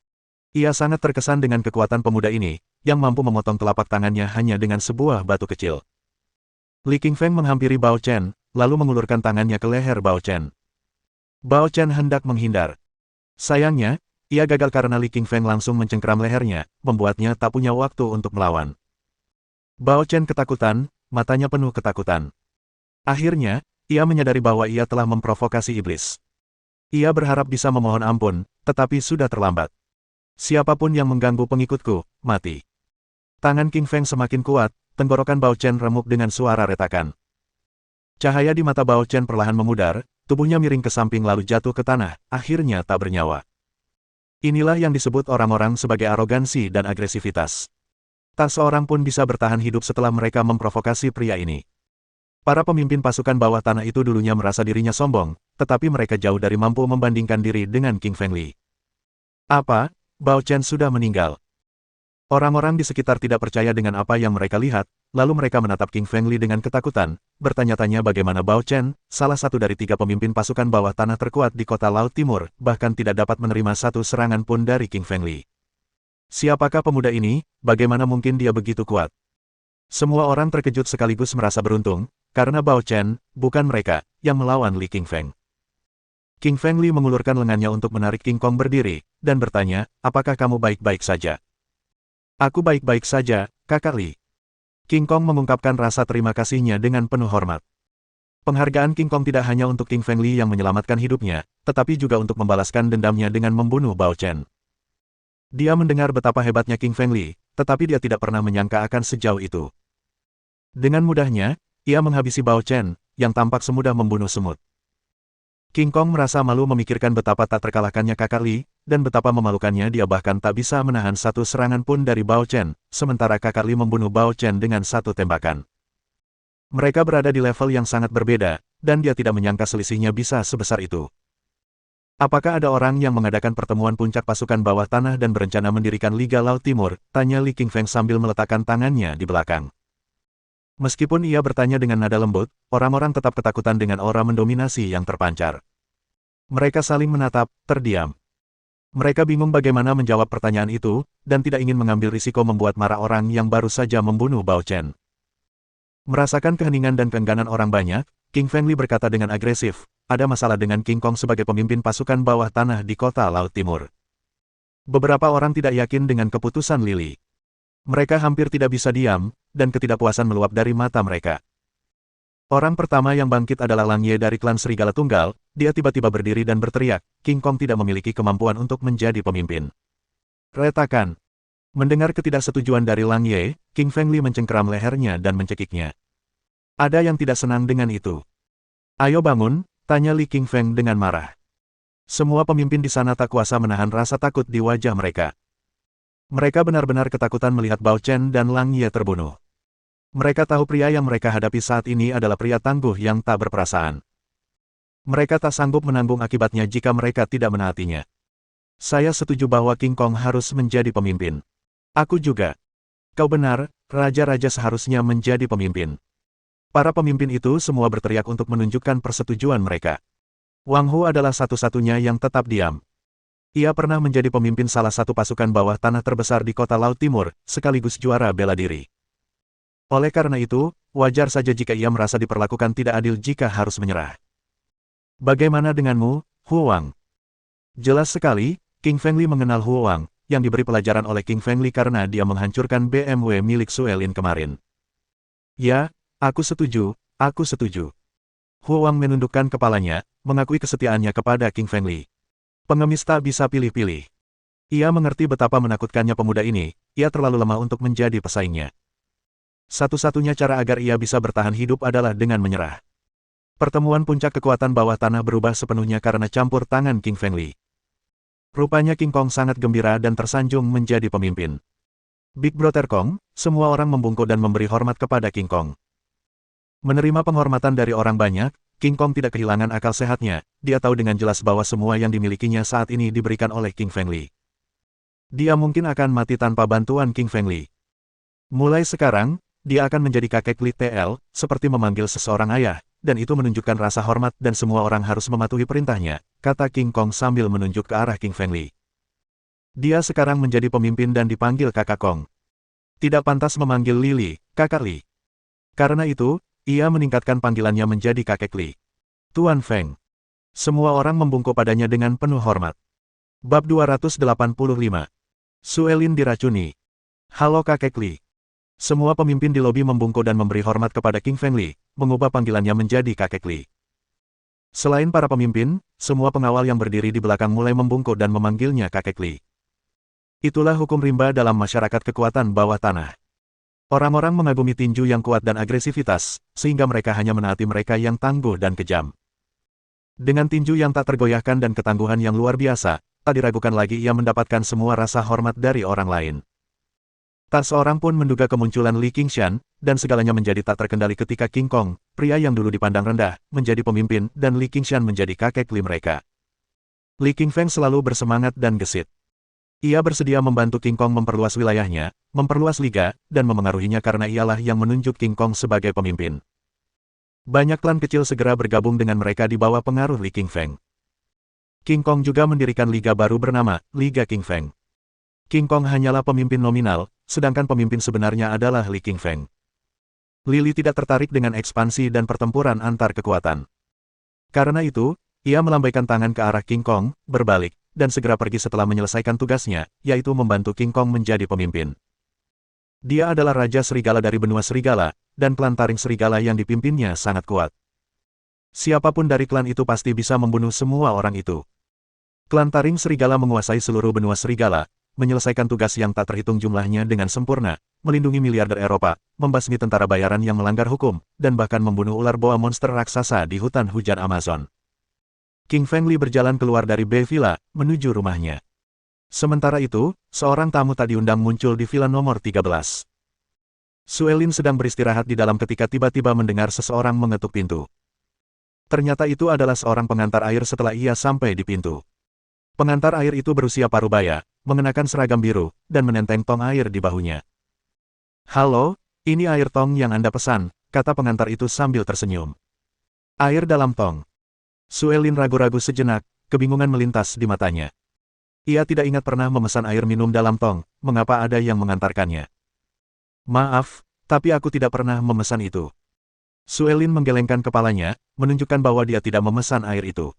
Ia sangat terkesan dengan kekuatan pemuda ini, yang mampu memotong telapak tangannya hanya dengan sebuah batu kecil. Li Qingfeng menghampiri Bao Chen, lalu mengulurkan tangannya ke leher Bao Chen. Bao Chen hendak menghindar. Sayangnya, ia gagal karena Li Qingfeng langsung mencengkeram lehernya, membuatnya tak punya waktu untuk melawan. Bao Chen ketakutan, matanya penuh ketakutan. Akhirnya, ia menyadari bahwa ia telah memprovokasi iblis. Ia berharap bisa memohon ampun, tetapi sudah terlambat. Siapapun yang mengganggu pengikutku, mati. Tangan King Feng semakin kuat, tenggorokan Bao Chen remuk dengan suara retakan. Cahaya di mata Bao Chen perlahan memudar, tubuhnya miring ke samping lalu jatuh ke tanah, akhirnya tak bernyawa. Inilah yang disebut orang-orang sebagai arogansi dan agresivitas. Tak seorang pun bisa bertahan hidup setelah mereka memprovokasi pria ini. Para pemimpin pasukan bawah tanah itu dulunya merasa dirinya sombong, tetapi mereka jauh dari mampu membandingkan diri dengan King Feng Li. Apa? Bao Chen sudah meninggal. Orang-orang di sekitar tidak percaya dengan apa yang mereka lihat, lalu mereka menatap King Feng Li dengan ketakutan, bertanya-tanya bagaimana Bao Chen, salah satu dari 3 pemimpin pasukan bawah tanah terkuat di kota Laut Timur, bahkan tidak dapat menerima satu serangan pun dari King Feng Li. Siapakah pemuda ini, bagaimana mungkin dia begitu kuat? Semua orang terkejut sekaligus merasa beruntung, karena Bao Chen, bukan mereka, yang melawan Li Qingfeng. King Feng Li mengulurkan lengannya untuk menarik King Kong berdiri, dan bertanya, apakah kamu baik-baik saja? Aku baik-baik saja, kakak Li. King Kong mengungkapkan rasa terima kasihnya dengan penuh hormat. Penghargaan King Kong tidak hanya untuk King Feng Li yang menyelamatkan hidupnya, tetapi juga untuk membalaskan dendamnya dengan membunuh Bao Chen. Dia mendengar betapa hebatnya King Feng Li, tetapi dia tidak pernah menyangka akan sejauh itu. Dengan mudahnya, ia menghabisi Bao Chen, yang tampak semudah membunuh semut. King Kong merasa malu memikirkan betapa tak terkalahkannya kakak Li, dan betapa memalukannya dia bahkan tak bisa menahan satu serangan pun dari Bao Chen, sementara kakak Li membunuh Bao Chen dengan satu tembakan. Mereka berada di level yang sangat berbeda, dan dia tidak menyangka selisihnya bisa sebesar itu. Apakah ada orang yang mengadakan pertemuan puncak pasukan bawah tanah dan berencana mendirikan Liga Laut Timur? Tanya Li Qingfeng sambil meletakkan tangannya di belakang. Meskipun ia bertanya dengan nada lembut, orang-orang tetap ketakutan dengan aura mendominasi yang terpancar. Mereka saling menatap, terdiam. Mereka bingung bagaimana menjawab pertanyaan itu, dan tidak ingin mengambil risiko membuat marah orang yang baru saja membunuh Bao Chen. Merasakan keheningan dan keengganan orang banyak, King Feng Li berkata dengan agresif, ada masalah dengan King Kong sebagai pemimpin pasukan bawah tanah di kota Laut Timur. Beberapa orang tidak yakin dengan keputusan Lili. Mereka hampir tidak bisa diam, dan ketidakpuasan meluap dari mata mereka. Orang pertama yang bangkit adalah Lang Ye dari klan Serigala Tunggal, dia tiba-tiba berdiri dan berteriak, King Kong tidak memiliki kemampuan untuk menjadi pemimpin. Retakan. Mendengar ketidaksetujuan dari Lang Ye, King Feng Li mencengkeram lehernya dan mencekiknya. Ada yang tidak senang dengan itu. Ayo bangun, tanya Li Qingfeng dengan marah. Semua pemimpin di sana tak kuasa menahan rasa takut di wajah mereka. Mereka benar-benar ketakutan melihat Bao Chen dan Lang Ye terbunuh. Mereka tahu pria yang mereka hadapi saat ini adalah pria tangguh yang tak berperasaan. Mereka tak sanggup menanggung akibatnya jika mereka tidak menaatinya. Saya setuju bahwa King Kong harus menjadi pemimpin. Aku juga. Kau benar, raja-raja seharusnya menjadi pemimpin. Para pemimpin itu semua berteriak untuk menunjukkan persetujuan mereka. Wang Hu adalah satu-satunya yang tetap diam. Ia pernah menjadi pemimpin salah satu pasukan bawah tanah terbesar di kota Laut Timur, sekaligus juara bela diri. Oleh karena itu, wajar saja jika ia merasa diperlakukan tidak adil jika harus menyerah. Bagaimana denganmu, Hu Wang? Jelas sekali, King Feng Li mengenal Hu Wang, yang diberi pelajaran oleh King Feng Li karena dia menghancurkan BMW milik Sue Lin kemarin. Ya, aku setuju, aku setuju. Hu Wang menundukkan kepalanya, mengakui kesetiaannya kepada King Feng Li. Pengemis tak bisa pilih-pilih. Ia mengerti betapa menakutkannya pemuda ini, ia terlalu lemah untuk menjadi pesaingnya. Satu-satunya cara agar ia bisa bertahan hidup adalah dengan menyerah. Pertemuan puncak kekuatan bawah tanah berubah sepenuhnya karena campur tangan King Feng Li. Rupanya King Kong sangat gembira dan tersanjung menjadi pemimpin. Big Brother Kong, semua orang membungkuk dan memberi hormat kepada King Kong. Menerima penghormatan dari orang banyak, King Kong tidak kehilangan akal sehatnya, dia tahu dengan jelas bahwa semua yang dimilikinya saat ini diberikan oleh King Feng Li. Dia mungkin akan mati tanpa bantuan King Feng Li. Mulai sekarang, dia akan menjadi kakek Li TL, seperti memanggil seseorang ayah, dan itu menunjukkan rasa hormat dan semua orang harus mematuhi perintahnya, kata King Kong sambil menunjuk ke arah King Feng Li. Dia sekarang menjadi pemimpin dan dipanggil kakak Kong. Tidak pantas memanggil Lili, kakak Li. Karena itu, ia meningkatkan panggilannya menjadi kakek Li. Tuan Feng. Semua orang membungkuk padanya dengan penuh hormat. Bab 285. Sue Lin diracuni. Halo kakek Li. Semua pemimpin di lobi membungkuk dan memberi hormat kepada King Feng Li, mengubah panggilannya menjadi kakek Li. Selain para pemimpin, semua pengawal yang berdiri di belakang mulai membungkuk dan memanggilnya kakek Li. Itulah hukum rimba dalam masyarakat kekuatan bawah tanah. Orang-orang mengagumi tinju yang kuat dan agresivitas, sehingga mereka hanya menaati mereka yang tangguh dan kejam. Dengan tinju yang tak tergoyahkan dan ketangguhan yang luar biasa, tak diragukan lagi ia mendapatkan semua rasa hormat dari orang lain. Tak seorang pun menduga kemunculan Li Qingshan, dan segalanya menjadi tak terkendali ketika King Kong, pria yang dulu dipandang rendah, menjadi pemimpin dan Li Qingshan menjadi kakek Li mereka. Li Qingfeng selalu bersemangat dan gesit. Ia bersedia membantu King Kong memperluas wilayahnya, memperluas liga, dan memengaruhinya karena ialah yang menunjuk King Kong sebagai pemimpin. Banyak klan kecil segera bergabung dengan mereka di bawah pengaruh Li Qingfeng. King Kong juga mendirikan liga baru bernama Liga Qingfeng. King Kong hanyalah pemimpin nominal, sedangkan pemimpin sebenarnya adalah Li Qingfeng. Lily tidak tertarik dengan ekspansi dan pertempuran antar kekuatan. Karena itu, ia melambaikan tangan ke arah King Kong, berbalik, dan segera pergi setelah menyelesaikan tugasnya, yaitu membantu King Kong menjadi pemimpin. Dia adalah Raja Serigala dari benua Serigala, dan klan Taring Serigala yang dipimpinnya sangat kuat. Siapapun dari klan itu pasti bisa membunuh semua orang itu. Klan Taring Serigala menguasai seluruh benua Serigala, menyelesaikan tugas yang tak terhitung jumlahnya dengan sempurna, melindungi miliarder Eropa, membasmi tentara bayaran yang melanggar hukum, dan bahkan membunuh ular boa monster raksasa di hutan hujan Amazon. King Fengli berjalan keluar dari Bay Villa, menuju rumahnya. Sementara itu, seorang tamu tak diundang muncul di villa nomor 13. Suelin sedang beristirahat di dalam ketika tiba-tiba mendengar seseorang mengetuk pintu. Ternyata itu adalah seorang pengantar air setelah ia sampai di pintu. Pengantar air itu berusia parubaya, mengenakan seragam biru, dan menenteng tong air di bahunya. "Halo, ini air tong yang Anda pesan," kata pengantar itu sambil tersenyum. "Air dalam tong." Suelin ragu-ragu sejenak, kebingungan melintas di matanya. Ia tidak ingat pernah memesan air minum dalam tong, mengapa ada yang mengantarkannya. "Maaf, tapi aku tidak pernah memesan itu." Suelin menggelengkan kepalanya, menunjukkan bahwa dia tidak memesan air itu.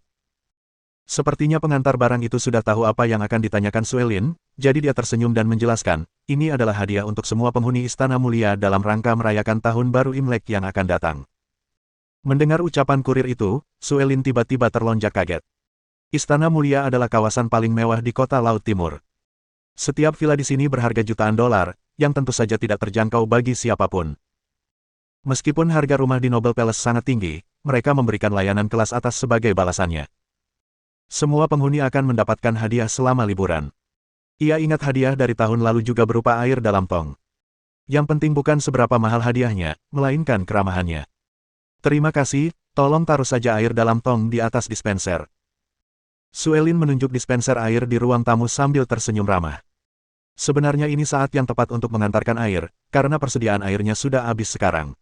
Sepertinya pengantar barang itu sudah tahu apa yang akan ditanyakan Suelin, jadi dia tersenyum dan menjelaskan, ini adalah hadiah untuk semua penghuni Istana Mulia dalam rangka merayakan Tahun Baru Imlek yang akan datang. Mendengar ucapan kurir itu, Suelin tiba-tiba terlonjak kaget. Istana Mulia adalah kawasan paling mewah di kota Laut Timur. Setiap villa di sini berharga jutaan dolar, yang tentu saja tidak terjangkau bagi siapapun. Meskipun harga rumah di Noble Palace sangat tinggi, mereka memberikan layanan kelas atas sebagai balasannya. Semua penghuni akan mendapatkan hadiah selama liburan. Ia ingat hadiah dari tahun lalu juga berupa air dalam tong. Yang penting bukan seberapa mahal hadiahnya, melainkan keramahannya. "Terima kasih, tolong taruh saja air dalam tong di atas dispenser." Suelin menunjuk dispenser air di ruang tamu sambil tersenyum ramah. Sebenarnya ini saat yang tepat untuk mengantarkan air, karena persediaan airnya sudah habis sekarang.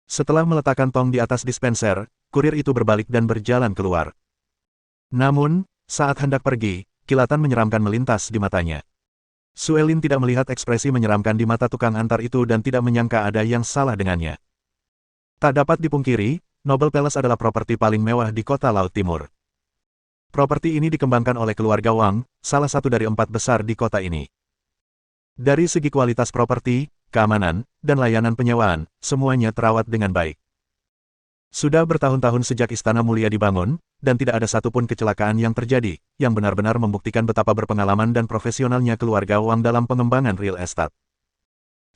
Setelah meletakkan tong di atas dispenser, kurir itu berbalik dan berjalan keluar. Namun, saat hendak pergi, kilatan menyeramkan melintas di matanya. Suelin tidak melihat ekspresi menyeramkan di mata tukang antar itu dan tidak menyangka ada yang salah dengannya. Tak dapat dipungkiri, Noble Palace adalah properti paling mewah di kota Laut Timur. Properti ini dikembangkan oleh keluarga Wang, salah satu dari 4 besar di kota ini. Dari segi kualitas properti, keamanan, dan layanan penyewaan, semuanya terawat dengan baik. Sudah bertahun-tahun sejak Istana Mulia dibangun, dan tidak ada satupun kecelakaan yang terjadi, yang benar-benar membuktikan betapa berpengalaman dan profesionalnya keluarga Wang dalam pengembangan real estate.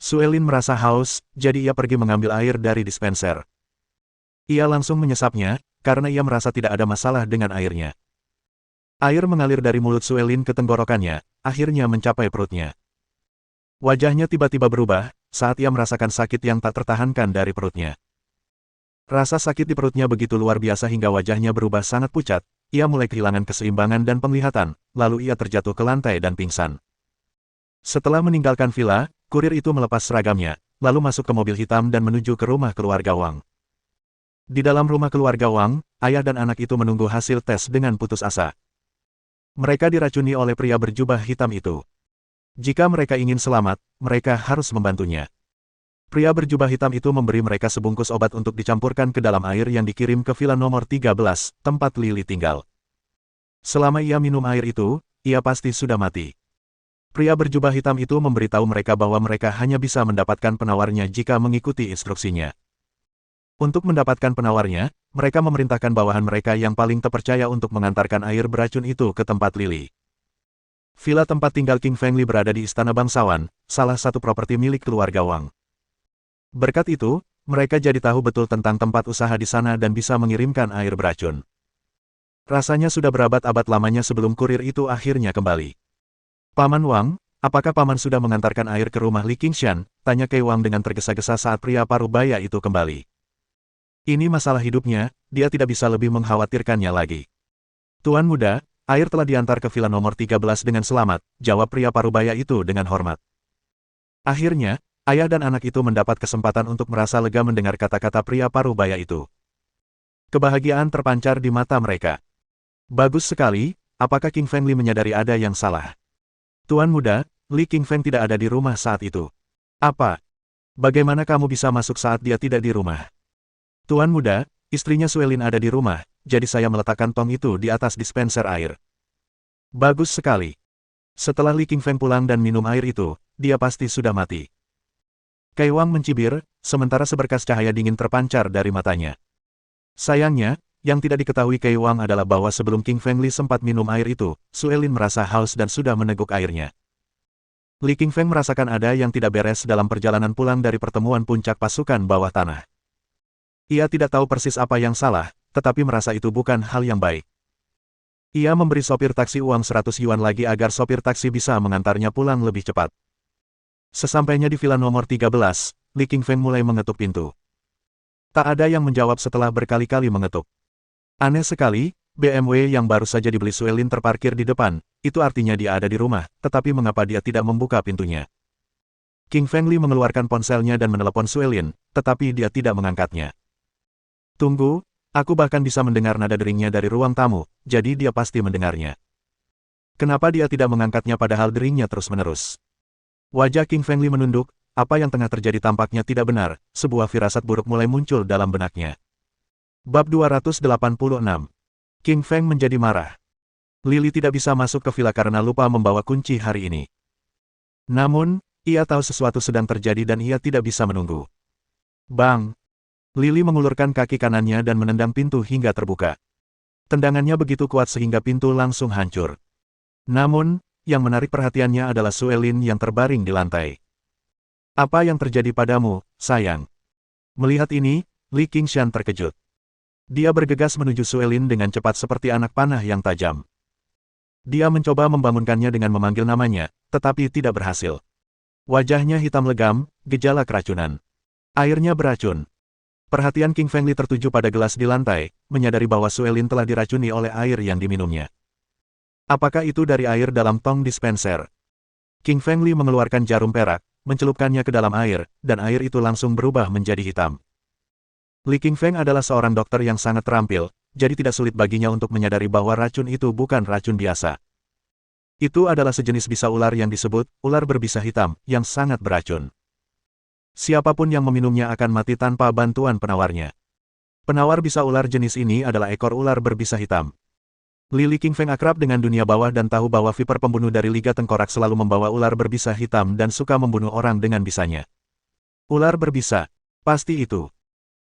Suelin merasa haus, jadi ia pergi mengambil air dari dispenser. Ia langsung menyesapnya, karena ia merasa tidak ada masalah dengan airnya. Air mengalir dari mulut Suelin ke tenggorokannya, akhirnya mencapai perutnya. Wajahnya tiba-tiba berubah, saat ia merasakan sakit yang tak tertahankan dari perutnya. Rasa sakit di perutnya begitu luar biasa hingga wajahnya berubah sangat pucat, ia mulai kehilangan keseimbangan dan penglihatan, lalu ia terjatuh ke lantai dan pingsan. Setelah meninggalkan villa, kurir itu melepas seragamnya, lalu masuk ke mobil hitam dan menuju ke rumah keluarga Wang. Di dalam rumah keluarga Wang, ayah dan anak itu menunggu hasil tes dengan putus asa. Mereka diracuni oleh pria berjubah hitam itu. Jika mereka ingin selamat, mereka harus membantunya. Pria berjubah hitam itu memberi mereka sebungkus obat untuk dicampurkan ke dalam air yang dikirim ke villa nomor 13, tempat Lily tinggal. Selama ia minum air itu, ia pasti sudah mati. Pria berjubah hitam itu memberitahu mereka bahwa mereka hanya bisa mendapatkan penawarnya jika mengikuti instruksinya. Untuk mendapatkan penawarnya, mereka memerintahkan bawahan mereka yang paling terpercaya untuk mengantarkan air beracun itu ke tempat Lily. Villa tempat tinggal King Fengli berada di Istana Bangsawan, salah satu properti milik keluarga Wang. Berkat itu, mereka jadi tahu betul tentang tempat usaha di sana dan bisa mengirimkan air beracun. Rasanya sudah berabad-abad lamanya sebelum kurir itu akhirnya kembali. "Paman Wang, apakah paman sudah mengantarkan air ke rumah Li Qingshan?" tanya Kei Wang dengan tergesa-gesa saat pria parubaya itu kembali. Ini masalah hidupnya, dia tidak bisa lebih mengkhawatirkannya lagi. "Tuan muda, air telah diantar ke villa nomor 13 dengan selamat," jawab pria parubaya itu dengan hormat. Akhirnya, ayah dan anak itu mendapat kesempatan untuk merasa lega mendengar kata-kata pria parubaya itu. Kebahagiaan terpancar di mata mereka. "Bagus sekali, apakah King Fengli menyadari ada yang salah?" "Tuan muda, Li Qingfeng tidak ada di rumah saat itu." "Apa?" Bagaimana kamu bisa masuk saat dia tidak di rumah? Tuan muda, istrinya Suelin ada di rumah, jadi saya meletakkan tong itu di atas dispenser air. Bagus sekali. Setelah Li Qingfeng pulang dan minum air itu, dia pasti sudah mati. Kai Wang mencibir, sementara seberkas cahaya dingin terpancar dari matanya. Sayangnya, yang tidak diketahui Kai Wang adalah bahwa sebelum King Feng Li sempat minum air itu, Suelin merasa haus dan sudah meneguk airnya. Li Qingfeng merasakan ada yang tidak beres dalam perjalanan pulang dari pertemuan puncak pasukan bawah tanah. Ia tidak tahu persis apa yang salah, tetapi merasa itu bukan hal yang baik. Ia memberi sopir taksi uang 100 yuan lagi agar sopir taksi bisa mengantarnya pulang lebih cepat. Sesampainya di villa nomor 13, Li Qingfeng mulai mengetuk pintu. Tak ada yang menjawab setelah berkali-kali mengetuk. Aneh sekali, BMW yang baru saja dibeli Suelin terparkir di depan, itu artinya dia ada di rumah, tetapi mengapa dia tidak membuka pintunya? King Feng Li mengeluarkan ponselnya dan menelepon Suelin, tetapi dia tidak mengangkatnya. Tunggu, aku bahkan bisa mendengar nada deringnya dari ruang tamu, jadi dia pasti mendengarnya. Kenapa dia tidak mengangkatnya padahal deringnya terus-menerus? Wajah King Feng Li menunduk, apa yang tengah terjadi tampaknya tidak benar, sebuah firasat buruk mulai muncul dalam benaknya. Bab 286. King Feng menjadi marah. Lily tidak bisa masuk ke villa karena lupa membawa kunci hari ini. Namun, ia tahu sesuatu sedang terjadi dan ia tidak bisa menunggu. Bang! Lily mengulurkan kaki kanannya dan menendang pintu hingga terbuka. Tendangannya begitu kuat sehingga pintu langsung hancur. Namun, yang menarik perhatiannya adalah Suelin yang terbaring di lantai. Apa yang terjadi padamu, sayang? Melihat ini, Li Qingshan terkejut. Dia bergegas menuju Suelin dengan cepat seperti anak panah yang tajam. Dia mencoba membangunkannya dengan memanggil namanya, tetapi tidak berhasil. Wajahnya hitam legam, gejala keracunan. Airnya beracun. Perhatian King Feng Li tertuju pada gelas di lantai, menyadari bahwa Suelin telah diracuni oleh air yang diminumnya. Apakah itu dari air dalam tong dispenser? King Feng Li mengeluarkan jarum perak, mencelupkannya ke dalam air, dan air itu langsung berubah menjadi hitam. Li Qingfeng adalah seorang dokter yang sangat terampil, jadi tidak sulit baginya untuk menyadari bahwa racun itu bukan racun biasa. Itu adalah sejenis bisa ular yang disebut ular berbisa hitam, yang sangat beracun. Siapapun yang meminumnya akan mati tanpa bantuan penawarnya. Penawar bisa ular jenis ini adalah ekor ular berbisa hitam. Li Qingfeng akrab dengan dunia bawah dan tahu bahwa Viper pembunuh dari Liga Tengkorak selalu membawa ular berbisa hitam dan suka membunuh orang dengan bisanya. Ular berbisa. Pasti itu.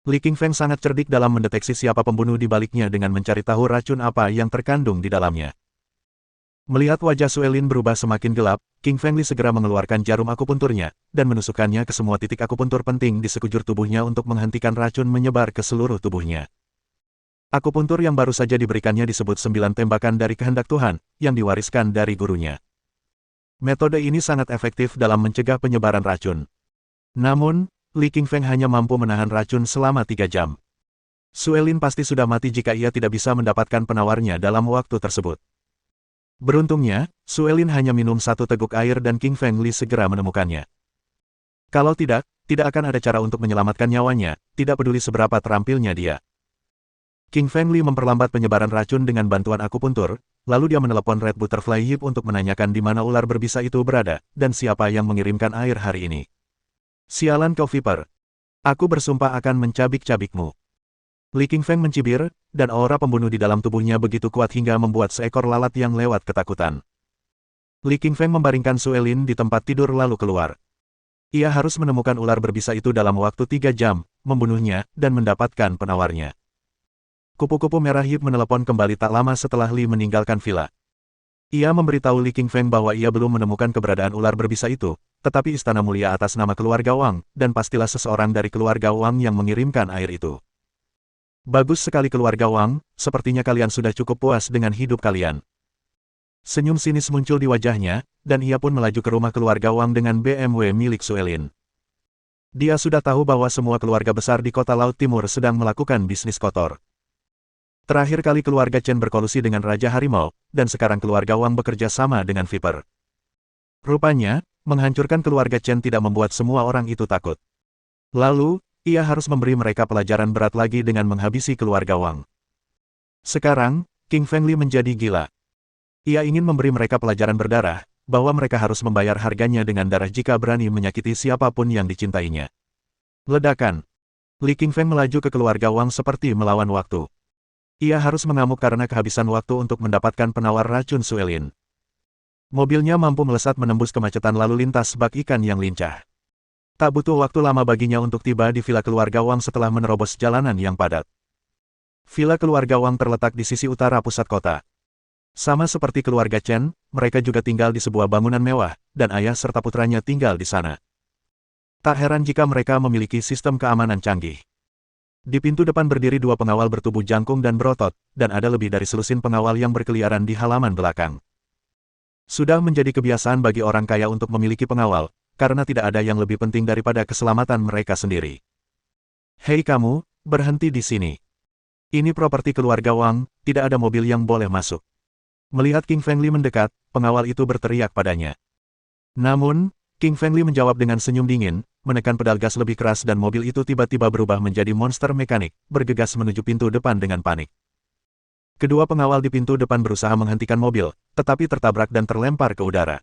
Li Qingfeng sangat cerdik dalam mendeteksi siapa pembunuh di baliknya dengan mencari tahu racun apa yang terkandung di dalamnya. Melihat wajah Suelin berubah semakin gelap, King Feng Li segera mengeluarkan jarum akupunturnya, dan menusukkannya ke semua titik akupuntur penting di sekujur tubuhnya untuk menghentikan racun menyebar ke seluruh tubuhnya. Akupuntur yang baru saja diberikannya disebut 9 tembakan dari kehendak Tuhan, yang diwariskan dari gurunya. Metode ini sangat efektif dalam mencegah penyebaran racun. Namun, Li Qingfeng hanya mampu menahan racun selama 3 jam. Suelin pasti sudah mati jika ia tidak bisa mendapatkan penawarnya dalam waktu tersebut. Beruntungnya, Suelin hanya minum 1 teguk air dan King Feng Li segera menemukannya. Kalau tidak, tidak akan ada cara untuk menyelamatkan nyawanya, tidak peduli seberapa terampilnya dia. King Feng Li memperlambat penyebaran racun dengan bantuan akupuntur, lalu dia menelepon Red Butterfly Hip untuk menanyakan di mana ular berbisa itu berada, dan siapa yang mengirimkan air hari ini. Sialan kau Viper. Aku bersumpah akan mencabik-cabikmu. Li Qingfeng mencibir, dan aura pembunuh di dalam tubuhnya begitu kuat hingga membuat seekor lalat yang lewat ketakutan. Li Qingfeng membaringkan Suelin di tempat tidur lalu keluar. Ia harus menemukan ular berbisa itu dalam waktu 3 jam, membunuhnya, dan mendapatkan penawarnya. Kupu-kupu merah Hip menelepon kembali tak lama setelah Li meninggalkan villa. Ia memberitahu Li Qingfeng bahwa ia belum menemukan keberadaan ular berbisa itu, tetapi istana mulia atas nama keluarga Wang, dan pastilah seseorang dari keluarga Wang yang mengirimkan air itu. Bagus sekali keluarga Wang, sepertinya kalian sudah cukup puas dengan hidup kalian. Senyum sinis muncul di wajahnya, dan ia pun melaju ke rumah keluarga Wang dengan BMW milik Suelin. Dia sudah tahu bahwa semua keluarga besar di kota Laut Timur sedang melakukan bisnis kotor. Terakhir kali keluarga Chen berkolusi dengan Raja Harimau, dan sekarang keluarga Wang bekerja sama dengan Viper. Rupanya, menghancurkan keluarga Chen tidak membuat semua orang itu takut. Lalu, ia harus memberi mereka pelajaran berat lagi dengan menghabisi keluarga Wang. Sekarang, King Feng Li menjadi gila. Ia ingin memberi mereka pelajaran berdarah, bahwa mereka harus membayar harganya dengan darah jika berani menyakiti siapapun yang dicintainya. Ledakan. Li Qingfeng melaju ke keluarga Wang seperti melawan waktu. Ia harus mengamuk karena kehabisan waktu untuk mendapatkan penawar racun Suelin. Mobilnya mampu melesat menembus kemacetan lalu lintas bak ikan yang lincah. Tak butuh waktu lama baginya untuk tiba di villa keluarga Wang setelah menerobos jalanan yang padat. Villa keluarga Wang terletak di sisi utara pusat kota. Sama seperti keluarga Chen, mereka juga tinggal di sebuah bangunan mewah, dan ayah serta putranya tinggal di sana. Tak heran jika mereka memiliki sistem keamanan canggih. Di pintu depan berdiri dua pengawal bertubuh jangkung dan berotot, dan ada lebih dari selusin pengawal yang berkeliaran di halaman belakang. Sudah menjadi kebiasaan bagi orang kaya untuk memiliki pengawal, karena tidak ada yang lebih penting daripada keselamatan mereka sendiri. Hei kamu, berhenti di sini. Ini properti keluarga Wang, tidak ada mobil yang boleh masuk. Melihat King Feng Li mendekat, pengawal itu berteriak padanya. Namun, King Feng Li menjawab dengan senyum dingin, menekan pedal gas lebih keras dan mobil itu tiba-tiba berubah menjadi monster mekanik, bergegas menuju pintu depan dengan panik. Kedua pengawal di pintu depan berusaha menghentikan mobil, tetapi tertabrak dan terlempar ke udara.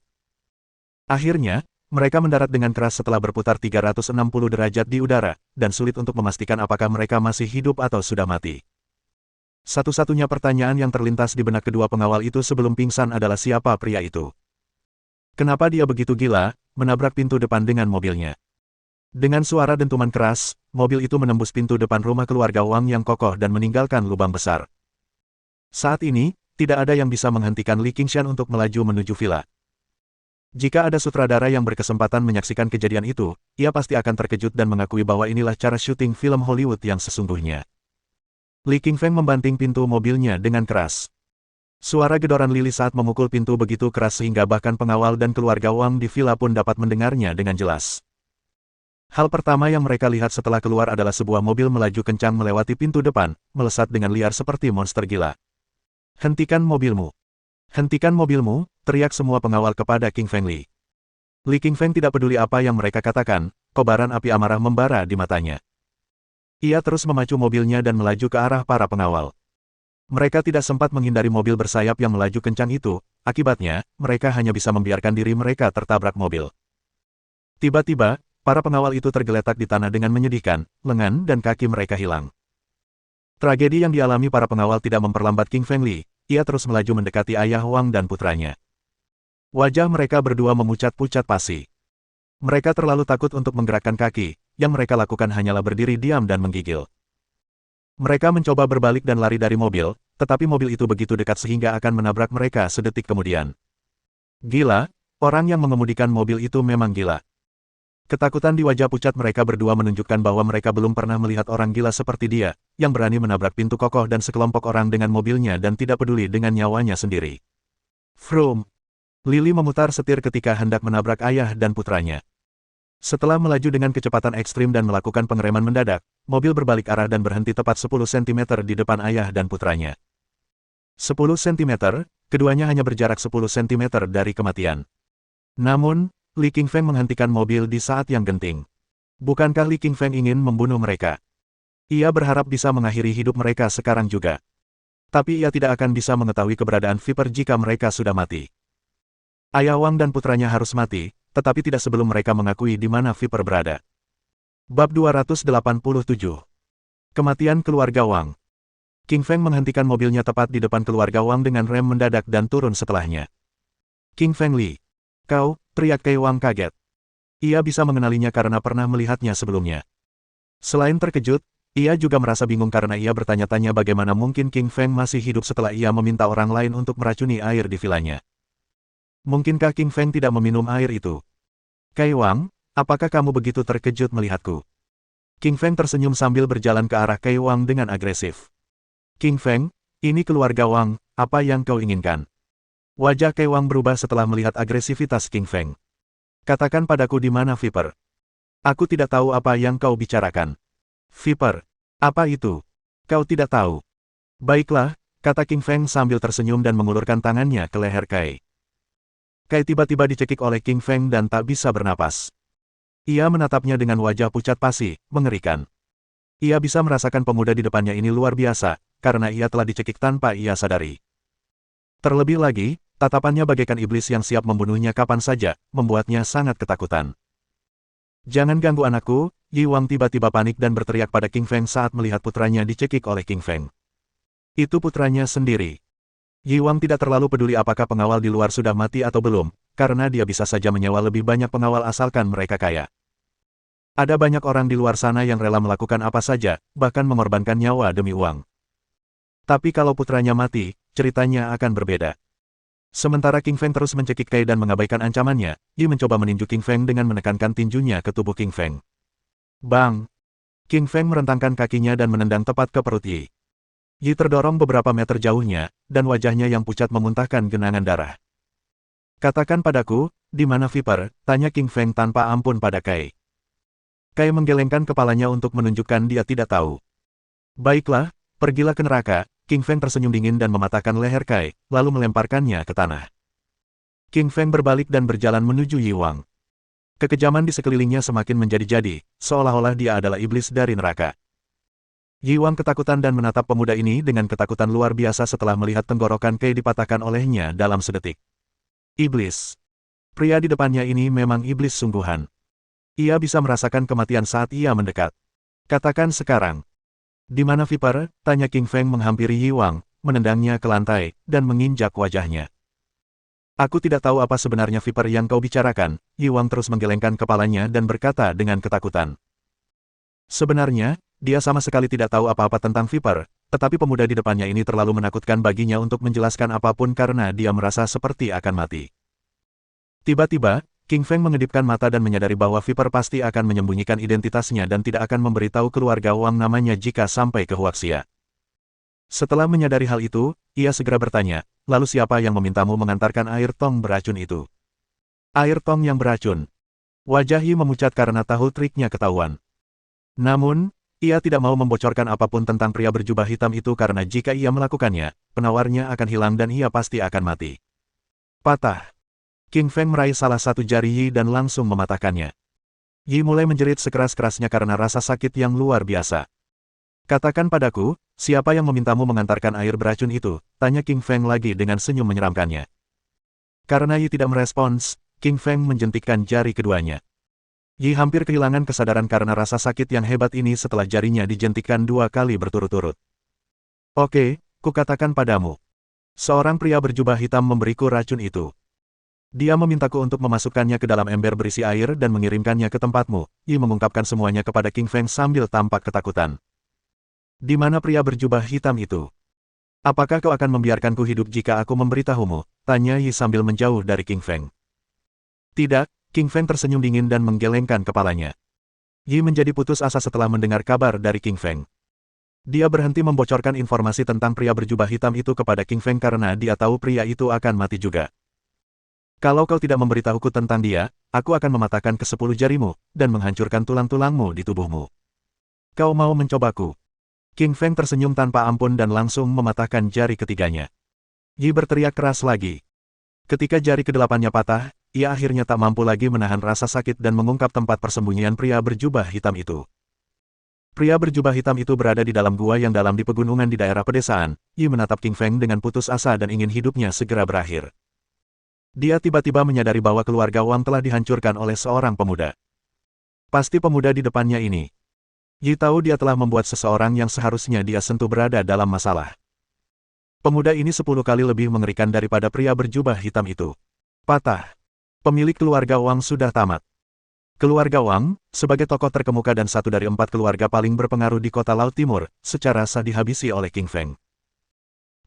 Akhirnya, mereka mendarat dengan keras setelah berputar 360 derajat di udara, dan sulit untuk memastikan apakah mereka masih hidup atau sudah mati. Satu-satunya pertanyaan yang terlintas di benak kedua pengawal itu sebelum pingsan adalah siapa pria itu. Kenapa dia begitu gila, menabrak pintu depan dengan mobilnya. Dengan suara dentuman keras, mobil itu menembus pintu depan rumah keluarga Wang yang kokoh dan meninggalkan lubang besar. Saat ini, tidak ada yang bisa menghentikan Li Qingshan untuk melaju menuju villa. Jika ada sutradara yang berkesempatan menyaksikan kejadian itu, ia pasti akan terkejut dan mengakui bahwa inilah cara syuting film Hollywood yang sesungguhnya. Li Qingfeng membanting pintu mobilnya dengan keras. Suara gedoran lili saat memukul pintu begitu keras sehingga bahkan pengawal dan keluarga Wang di villa pun dapat mendengarnya dengan jelas. Hal pertama yang mereka lihat setelah keluar adalah sebuah mobil melaju kencang melewati pintu depan, melesat dengan liar seperti monster gila. Hentikan mobilmu! Hentikan mobilmu! Teriak semua pengawal kepada King Feng Li. Li Qingfeng tidak peduli apa yang mereka katakan, kobaran api amarah membara di matanya. Ia terus memacu mobilnya dan melaju ke arah para pengawal. Mereka tidak sempat menghindari mobil bersayap yang melaju kencang itu, akibatnya, mereka hanya bisa membiarkan diri mereka tertabrak mobil. Tiba-tiba, para pengawal itu tergeletak di tanah dengan menyedihkan, lengan dan kaki mereka hilang. Tragedi yang dialami para pengawal tidak memperlambat King Feng Li, ia terus melaju mendekati ayah Wang dan putranya. Wajah mereka berdua memucat-pucat pasi. Mereka terlalu takut untuk menggerakkan kaki, yang mereka lakukan hanyalah berdiri diam dan menggigil. Mereka mencoba berbalik dan lari dari mobil, tetapi mobil itu begitu dekat sehingga akan menabrak mereka sedetik kemudian. Gila, orang yang mengemudikan mobil itu memang gila. Ketakutan di wajah pucat mereka berdua menunjukkan bahwa mereka belum pernah melihat orang gila seperti dia, yang berani menabrak pintu kokoh dan sekelompok orang dengan mobilnya dan tidak peduli dengan nyawanya sendiri. Vroom! Lili memutar setir ketika hendak menabrak ayah dan putranya. Setelah melaju dengan kecepatan ekstrim dan melakukan pengereman mendadak, mobil berbalik arah dan berhenti tepat 10 cm di depan ayah dan putranya. 10 cm, keduanya hanya berjarak 10 cm dari kematian. Namun, Li Qingfeng menghentikan mobil di saat yang genting. Bukankah Li Qingfeng ingin membunuh mereka? Ia berharap bisa mengakhiri hidup mereka sekarang juga. Tapi ia tidak akan bisa mengetahui keberadaan Viper jika mereka sudah mati. Ayah Wang dan putranya harus mati, tetapi tidak sebelum mereka mengakui di mana Viper berada. Bab 287. Kematian keluarga Wang. King Feng menghentikan mobilnya tepat di depan keluarga Wang dengan rem mendadak dan turun setelahnya. King Feng Li. Kau, teriak Kei Wang kaget. Ia bisa mengenalinya karena pernah melihatnya sebelumnya. Selain terkejut, ia juga merasa bingung karena ia bertanya-tanya bagaimana mungkin King Feng masih hidup setelah ia meminta orang lain untuk meracuni air di vilanya. Mungkinkah King Feng tidak meminum air itu? Kei Wang, apakah kamu begitu terkejut melihatku? King Feng tersenyum sambil berjalan ke arah Kei Wang dengan agresif. King Feng, ini keluarga Wang, apa yang kau inginkan? Wajah Kei Wang berubah setelah melihat agresivitas King Feng. Katakan padaku di mana Viper. Aku tidak tahu apa yang kau bicarakan. Viper, apa itu? Kau tidak tahu. Baiklah, kata King Feng sambil tersenyum dan mengulurkan tangannya ke leher Kei. Kei tiba-tiba dicekik oleh King Feng dan tak bisa bernapas. Ia menatapnya dengan wajah pucat pasi, mengerikan. Ia bisa merasakan pemuda di depannya ini luar biasa, karena ia telah dicekik tanpa ia sadari. Terlebih lagi, tatapannya bagaikan iblis yang siap membunuhnya kapan saja, membuatnya sangat ketakutan. Jangan ganggu anakku, Yi Wang tiba-tiba panik dan berteriak pada King Feng saat melihat putranya dicekik oleh King Feng. Itu putranya sendiri. Yi Wang tidak terlalu peduli apakah pengawal di luar sudah mati atau belum, karena dia bisa saja menyewa lebih banyak pengawal asalkan mereka kaya. Ada banyak orang di luar sana yang rela melakukan apa saja, bahkan mengorbankan nyawa demi uang. Tapi kalau putranya mati, ceritanya akan berbeda. Sementara King Feng terus mencekik Kai dan mengabaikan ancamannya, Yi mencoba meninju King Feng dengan menekankan tinjunya ke tubuh King Feng. Bang! King Feng merentangkan kakinya dan menendang tepat ke perut Yi. Yi terdorong beberapa meter jauhnya, dan wajahnya yang pucat memuntahkan genangan darah. Katakan padaku, di mana Viper? Tanya King Feng tanpa ampun pada Kai. Kai menggelengkan kepalanya untuk menunjukkan dia tidak tahu. Baiklah, pergilah ke neraka. King Feng tersenyum dingin dan mematahkan leher Kai, lalu melemparkannya ke tanah. King Feng berbalik dan berjalan menuju Yi Wang. Kekejaman di sekelilingnya semakin menjadi-jadi, seolah-olah dia adalah iblis dari neraka. Yi Wang ketakutan dan menatap pemuda ini dengan ketakutan luar biasa setelah melihat tenggorokan Kai dipatahkan olehnya dalam sedetik. Iblis. Pria di depannya ini memang iblis sungguhan. Ia bisa merasakan kematian saat ia mendekat. Katakan sekarang. Di mana Viper? Tanya King Feng menghampiri Yi Wang, menendangnya ke lantai, dan menginjak wajahnya. Aku tidak tahu apa sebenarnya Viper yang kau bicarakan. Yi Wang terus menggelengkan kepalanya dan berkata dengan ketakutan. Sebenarnya, dia sama sekali tidak tahu apa-apa tentang Viper, tetapi pemuda di depannya ini terlalu menakutkan baginya untuk menjelaskan apapun karena dia merasa seperti akan mati. Tiba-tiba, King Feng mengedipkan mata dan menyadari bahwa Viper pasti akan menyembunyikan identitasnya dan tidak akan memberitahu keluarga Wang namanya jika sampai ke Huaxia. Setelah menyadari hal itu, ia segera bertanya, lalu siapa yang memintamu mengantarkan air tong beracun itu? Air tong yang beracun. Wajah Yi memucat karena tahu triknya ketahuan. Namun, ia tidak mau membocorkan apapun tentang pria berjubah hitam itu karena jika ia melakukannya, penawarnya akan hilang dan ia pasti akan mati. Patah. King Feng meraih salah satu jari Yi dan langsung mematahkannya. Yi mulai menjerit sekeras-kerasnya karena rasa sakit yang luar biasa. Katakan padaku, siapa yang memintamu mengantarkan air beracun itu? Tanya King Feng lagi dengan senyum menyeramkannya. Karena Yi tidak merespons, King Feng menjentikkan jari keduanya. Yi hampir kehilangan kesadaran karena rasa sakit yang hebat ini setelah jarinya dijentikkan 2 kali berturut-turut. Oke, kukatakan padamu. Seorang pria berjubah hitam memberiku racun itu. Dia memintaku untuk memasukkannya ke dalam ember berisi air dan mengirimkannya ke tempatmu. Yi mengungkapkan semuanya kepada King Feng sambil tampak ketakutan. Di mana pria berjubah hitam itu? Apakah kau akan membiarkanku hidup jika aku memberitahumu? Tanya Yi sambil menjauh dari King Feng. Tidak, King Feng tersenyum dingin dan menggelengkan kepalanya. Yi menjadi putus asa setelah mendengar kabar dari King Feng. Dia berhenti membocorkan informasi tentang pria berjubah hitam itu kepada King Feng karena dia tahu pria itu akan mati juga. Kalau kau tidak memberitahuku tentang dia, aku akan mematahkan ke-10 jarimu, dan menghancurkan tulang-tulangmu di tubuhmu. Kau mau mencobaku? King Feng tersenyum tanpa ampun dan langsung mematahkan jari ketiganya. Yi berteriak keras lagi. Ketika jari ke-8-nya patah, ia akhirnya tak mampu lagi menahan rasa sakit dan mengungkap tempat persembunyian pria berjubah hitam itu. Pria berjubah hitam itu berada di dalam gua yang dalam di pegunungan di daerah pedesaan. Yi menatap King Feng dengan putus asa dan ingin hidupnya segera berakhir. Dia tiba-tiba menyadari bahwa keluarga Wang telah dihancurkan oleh seorang pemuda. Pasti pemuda di depannya ini. Yi tahu dia telah membuat seseorang yang seharusnya dia sentuh berada dalam masalah. Pemuda ini 10 kali lebih mengerikan daripada pria berjubah hitam itu. Patah. Pemilik keluarga Wang sudah tamat. Keluarga Wang, sebagai tokoh terkemuka dan satu dari 4 keluarga paling berpengaruh di kota Laut Timur, secara sah dihabisi oleh King Feng.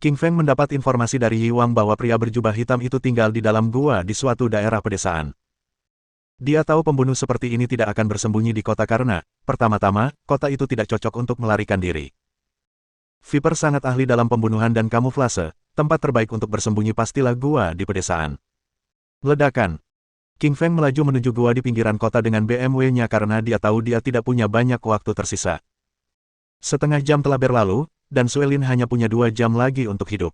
King Feng mendapat informasi dari Yi Wang bahwa pria berjubah hitam itu tinggal di dalam gua di suatu daerah pedesaan. Dia tahu pembunuh seperti ini tidak akan bersembunyi di kota karena, pertama-tama, kota itu tidak cocok untuk melarikan diri. Viper sangat ahli dalam pembunuhan dan kamuflase, tempat terbaik untuk bersembunyi pastilah gua di pedesaan. Ledakan. King Feng melaju menuju gua di pinggiran kota dengan BMW-nya karena dia tahu dia tidak punya banyak waktu tersisa. Setengah jam telah berlalu, dan Suelin hanya punya 2 jam lagi untuk hidup.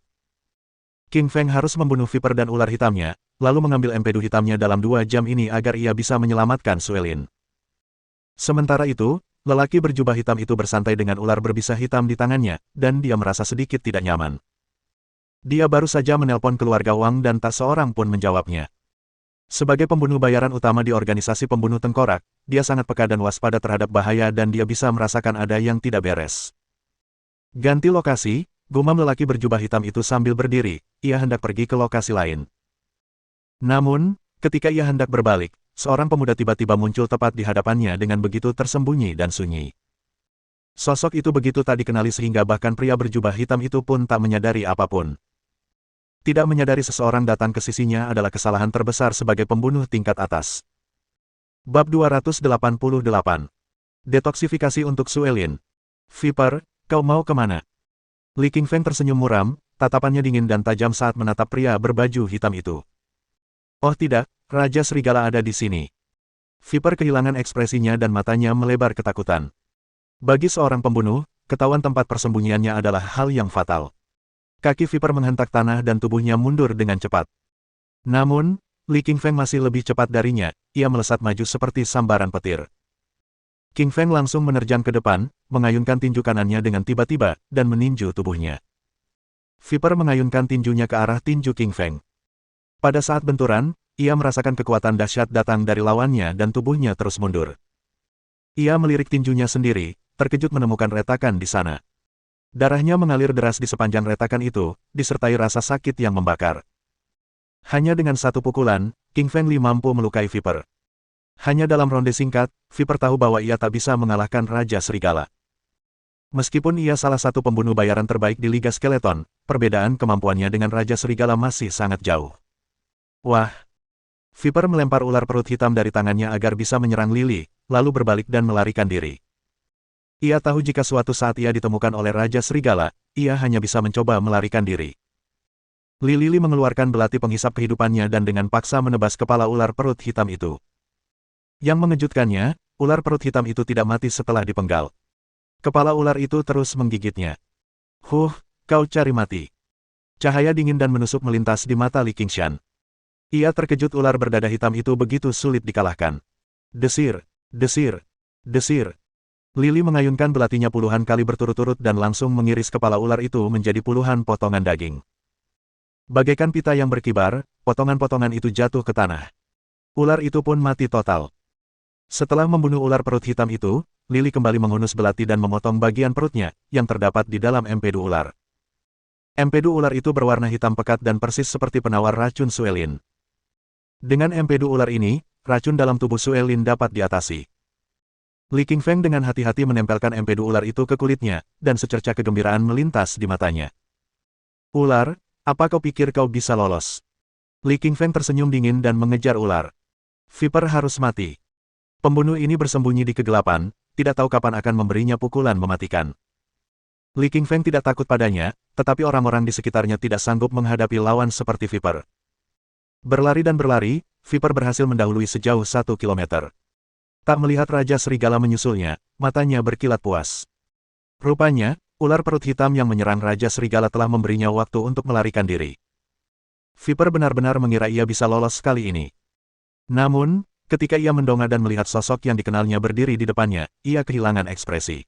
King Feng harus membunuh Viper dan ular hitamnya, lalu mengambil empedu hitamnya dalam 2 jam ini agar ia bisa menyelamatkan Suelin. Sementara itu, lelaki berjubah hitam itu bersantai dengan ular berbisa hitam di tangannya, dan dia merasa sedikit tidak nyaman. Dia baru saja menelpon keluarga Wang dan tak seorang pun menjawabnya. Sebagai pembunuh bayaran utama di organisasi pembunuh tengkorak, dia sangat peka dan waspada terhadap bahaya dan dia bisa merasakan ada yang tidak beres. Ganti lokasi, gumam lelaki berjubah hitam itu sambil berdiri, ia hendak pergi ke lokasi lain. Namun, ketika ia hendak berbalik, seorang pemuda tiba-tiba muncul tepat di hadapannya dengan begitu tersembunyi dan sunyi. Sosok itu begitu tak dikenali sehingga bahkan pria berjubah hitam itu pun tak menyadari apapun. Tidak menyadari seseorang datang ke sisinya adalah kesalahan terbesar sebagai pembunuh tingkat atas. Bab 288. Detoksifikasi untuk Suelin. Viper, kau mau kemana? Li Qingfeng tersenyum muram, tatapannya dingin dan tajam saat menatap pria berbaju hitam itu. Oh tidak, Raja Serigala ada di sini. Viper kehilangan ekspresinya dan matanya melebar ketakutan. Bagi seorang pembunuh, ketahuan tempat persembunyiannya adalah hal yang fatal. Kaki Viper menghentak tanah dan tubuhnya mundur dengan cepat. Namun, Li Qingfeng masih lebih cepat darinya, ia melesat maju seperti sambaran petir. Qingfeng langsung menerjang ke depan, mengayunkan tinju kanannya dengan tiba-tiba, dan meninju tubuhnya. Viper mengayunkan tinjunya ke arah tinju Qingfeng. Pada saat benturan, ia merasakan kekuatan dahsyat datang dari lawannya dan tubuhnya terus mundur. Ia melirik tinjunya sendiri, terkejut menemukan retakan di sana. Darahnya mengalir deras di sepanjang retakan itu, disertai rasa sakit yang membakar. Hanya dengan satu pukulan, Qingfeng Li mampu melukai Viper. Hanya dalam ronde singkat, Viper tahu bahwa ia tak bisa mengalahkan Raja Serigala. Meskipun ia salah satu pembunuh bayaran terbaik di Liga Skeleton, perbedaan kemampuannya dengan Raja Serigala masih sangat jauh. Wah! Viper melempar ular perut hitam dari tangannya agar bisa menyerang Lily, lalu berbalik dan melarikan diri. Ia tahu jika suatu saat ia ditemukan oleh Raja Serigala, ia hanya bisa mencoba melarikan diri. Lily mengeluarkan belati penghisap kehidupannya dan dengan paksa menebas kepala ular perut hitam itu. Yang mengejutkannya, ular perut hitam itu tidak mati setelah dipenggal. Kepala ular itu terus menggigitnya. Kau cari mati. Cahaya dingin dan menusuk melintas di mata Li Qingshan. Ia terkejut ular berdada hitam itu begitu sulit dikalahkan. Desir, desir, desir. Lily mengayunkan belatinya puluhan kali berturut-turut dan langsung mengiris kepala ular itu menjadi puluhan potongan daging. Bagaikan pita yang berkibar, potongan-potongan itu jatuh ke tanah. Ular itu pun mati total. Setelah membunuh ular perut hitam itu, Lily kembali menghunus belati dan memotong bagian perutnya, yang terdapat di dalam empedu ular. Empedu ular itu berwarna hitam pekat dan persis seperti penawar racun Suelin. Dengan empedu ular ini, racun dalam tubuh Suelin dapat diatasi. Li Qingfeng dengan hati-hati menempelkan empedu ular itu ke kulitnya, dan secerca kegembiraan melintas di matanya. Ular, apa kau pikir kau bisa lolos? Li Qingfeng tersenyum dingin dan mengejar ular. Viper harus mati. Pembunuh ini bersembunyi di kegelapan, tidak tahu kapan akan memberinya pukulan mematikan. Li Qingfeng tidak takut padanya, tetapi orang-orang di sekitarnya tidak sanggup menghadapi lawan seperti Viper. Berlari dan berlari, Viper berhasil mendahului sejauh 1 kilometer. Tak melihat Raja Serigala menyusulnya, matanya berkilat puas. Rupanya, ular perut hitam yang menyerang Raja Serigala telah memberinya waktu untuk melarikan diri. Viper benar-benar mengira ia bisa lolos kali ini. Namun, ketika ia mendongak dan melihat sosok yang dikenalnya berdiri di depannya, ia kehilangan ekspresi.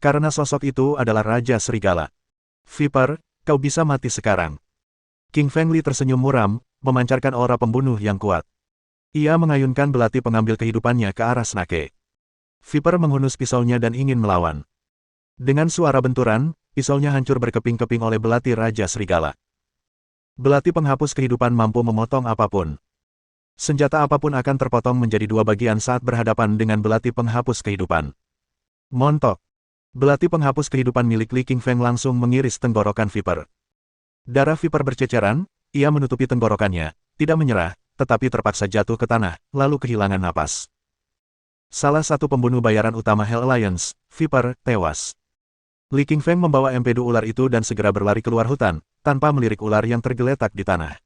Karena sosok itu adalah Raja Serigala. Viper, kau bisa mati sekarang. Qingfeng Li tersenyum muram, memancarkan aura pembunuh yang kuat. Ia mengayunkan belati pengambil kehidupannya ke arah Snake. Viper menghunus pisaunya dan ingin melawan. Dengan suara benturan, pisaunya hancur berkeping-keping oleh belati Raja Serigala. Belati penghapus kehidupan mampu memotong apapun. Senjata apapun akan terpotong menjadi dua bagian saat berhadapan dengan belati penghapus kehidupan. Montok. Belati penghapus kehidupan milik Li Qingfeng langsung mengiris tenggorokan Viper. Darah Viper berceceran, ia menutupi tenggorokannya, tidak menyerah, tetapi terpaksa jatuh ke tanah, lalu kehilangan napas. Salah satu pembunuh bayaran utama Hell Alliance, Viper, tewas. Li Qingfeng membawa empedu ular itu dan segera berlari keluar hutan, tanpa melirik ular yang tergeletak di tanah.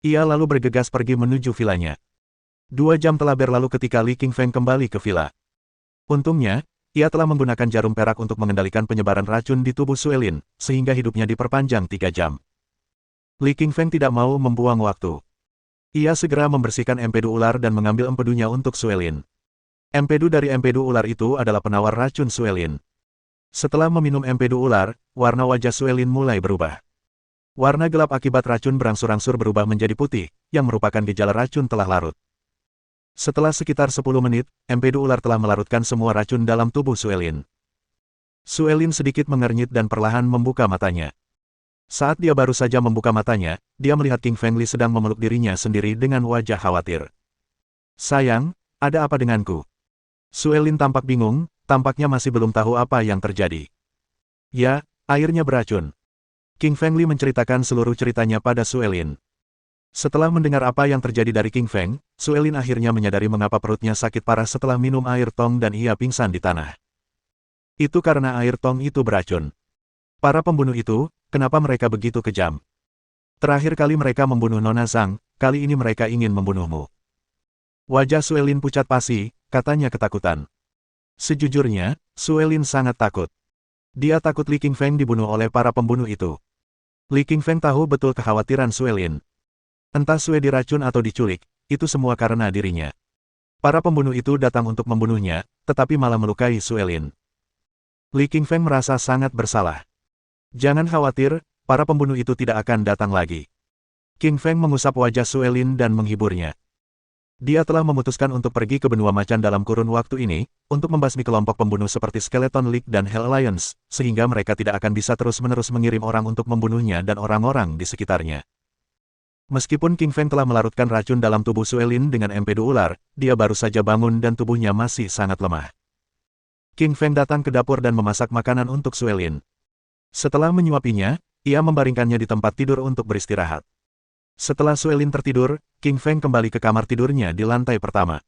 Ia lalu bergegas pergi menuju vilanya. 2 jam telah berlalu ketika Li Qingfeng kembali ke villa. Untungnya, ia telah menggunakan jarum perak untuk mengendalikan penyebaran racun di tubuh Suelin, sehingga hidupnya diperpanjang 3 jam. Li Qingfeng tidak mau membuang waktu. Ia segera membersihkan empedu ular dan mengambil empedunya untuk Suelin. Empedu dari empedu ular itu adalah penawar racun Suelin. Setelah meminum empedu ular, warna wajah Suelin mulai berubah. Warna gelap akibat racun berangsur-angsur berubah menjadi putih, yang merupakan gejala racun telah larut. Setelah sekitar 10 menit, empedu ular telah melarutkan semua racun dalam tubuh Suelin. Suelin sedikit mengernyit dan perlahan membuka matanya. Saat dia baru saja membuka matanya, dia melihat King Fengli sedang memeluk dirinya sendiri dengan wajah khawatir. Sayang, ada apa denganku? Suelin tampak bingung, tampaknya masih belum tahu apa yang terjadi. Ya, airnya beracun. King Fengli menceritakan seluruh ceritanya pada Suelin. Setelah mendengar apa yang terjadi dari King Feng, Suelin akhirnya menyadari mengapa perutnya sakit parah setelah minum air tong dan ia pingsan di tanah. Itu karena air tong itu beracun. Para pembunuh itu, kenapa mereka begitu kejam? Terakhir kali mereka membunuh Nona Zhang, kali ini mereka ingin membunuhmu. Wajah Suelin pucat pasi, katanya ketakutan. Sejujurnya, Suelin sangat takut. Dia takut Li Qingfeng dibunuh oleh para pembunuh itu. Li Qingfeng tahu betul kekhawatiran Suelin. Entah Sue diracun atau diculik, itu semua karena dirinya. Para pembunuh itu datang untuk membunuhnya, tetapi malah melukai Suelin. Li Qingfeng merasa sangat bersalah. Jangan khawatir, para pembunuh itu tidak akan datang lagi. King Feng mengusap wajah Suelin dan menghiburnya. Dia telah memutuskan untuk pergi ke benua macan dalam kurun waktu ini, untuk membasmi kelompok pembunuh seperti Skeleton League dan Hell Alliance, sehingga mereka tidak akan bisa terus-menerus mengirim orang untuk membunuhnya dan orang-orang di sekitarnya. Meskipun King Feng telah melarutkan racun dalam tubuh Suelin dengan empedu ular, dia baru saja bangun dan tubuhnya masih sangat lemah. King Feng datang ke dapur dan memasak makanan untuk Suelin. Setelah menyuapinya, ia membaringkannya di tempat tidur untuk beristirahat. Setelah Suelin tertidur, King Feng kembali ke kamar tidurnya di lantai pertama.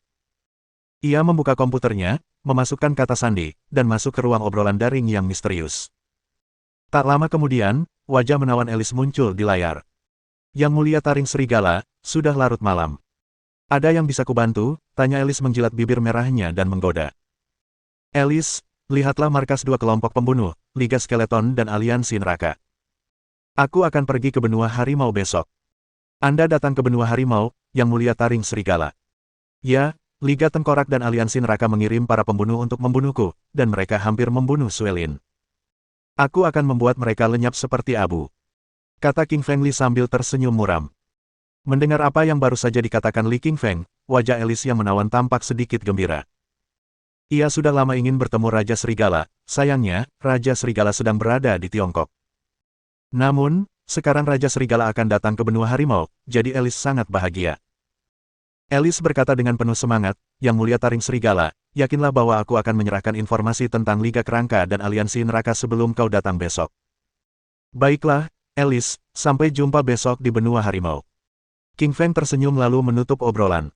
Ia membuka komputernya, memasukkan kata sandi, dan masuk ke ruang obrolan daring yang misterius. Tak lama kemudian, wajah menawan Alice muncul di layar. Yang Mulia Taring Serigala, sudah larut malam. Ada yang bisa kubantu? Tanya Alice menjilat bibir merahnya dan menggoda. Alice, lihatlah markas dua kelompok pembunuh, Liga Skeleton dan Aliansi Neraka. Aku akan pergi ke benua harimau besok. Anda datang ke benua harimau, Yang Mulia Taring Serigala. Ya, Liga Tengkorak dan Aliansi Neraka mengirim para pembunuh untuk membunuhku, dan mereka hampir membunuh Suelin. Aku akan membuat mereka lenyap seperti abu. Kata King Feng Li sambil tersenyum muram. Mendengar apa yang baru saja dikatakan Li King Feng, wajah Alice yang menawan tampak sedikit gembira. Ia sudah lama ingin bertemu Raja Serigala, sayangnya, Raja Serigala sedang berada di Tiongkok. Namun, sekarang Raja Serigala akan datang ke benua harimau, jadi Alice sangat bahagia. Alice berkata dengan penuh semangat, Yang Mulia Taring Serigala, yakinlah bahwa aku akan menyerahkan informasi tentang Liga Kerangka dan Aliansi Neraka sebelum kau datang besok. Baiklah, Alice, sampai jumpa besok di benua harimau. King Feng tersenyum lalu menutup obrolan.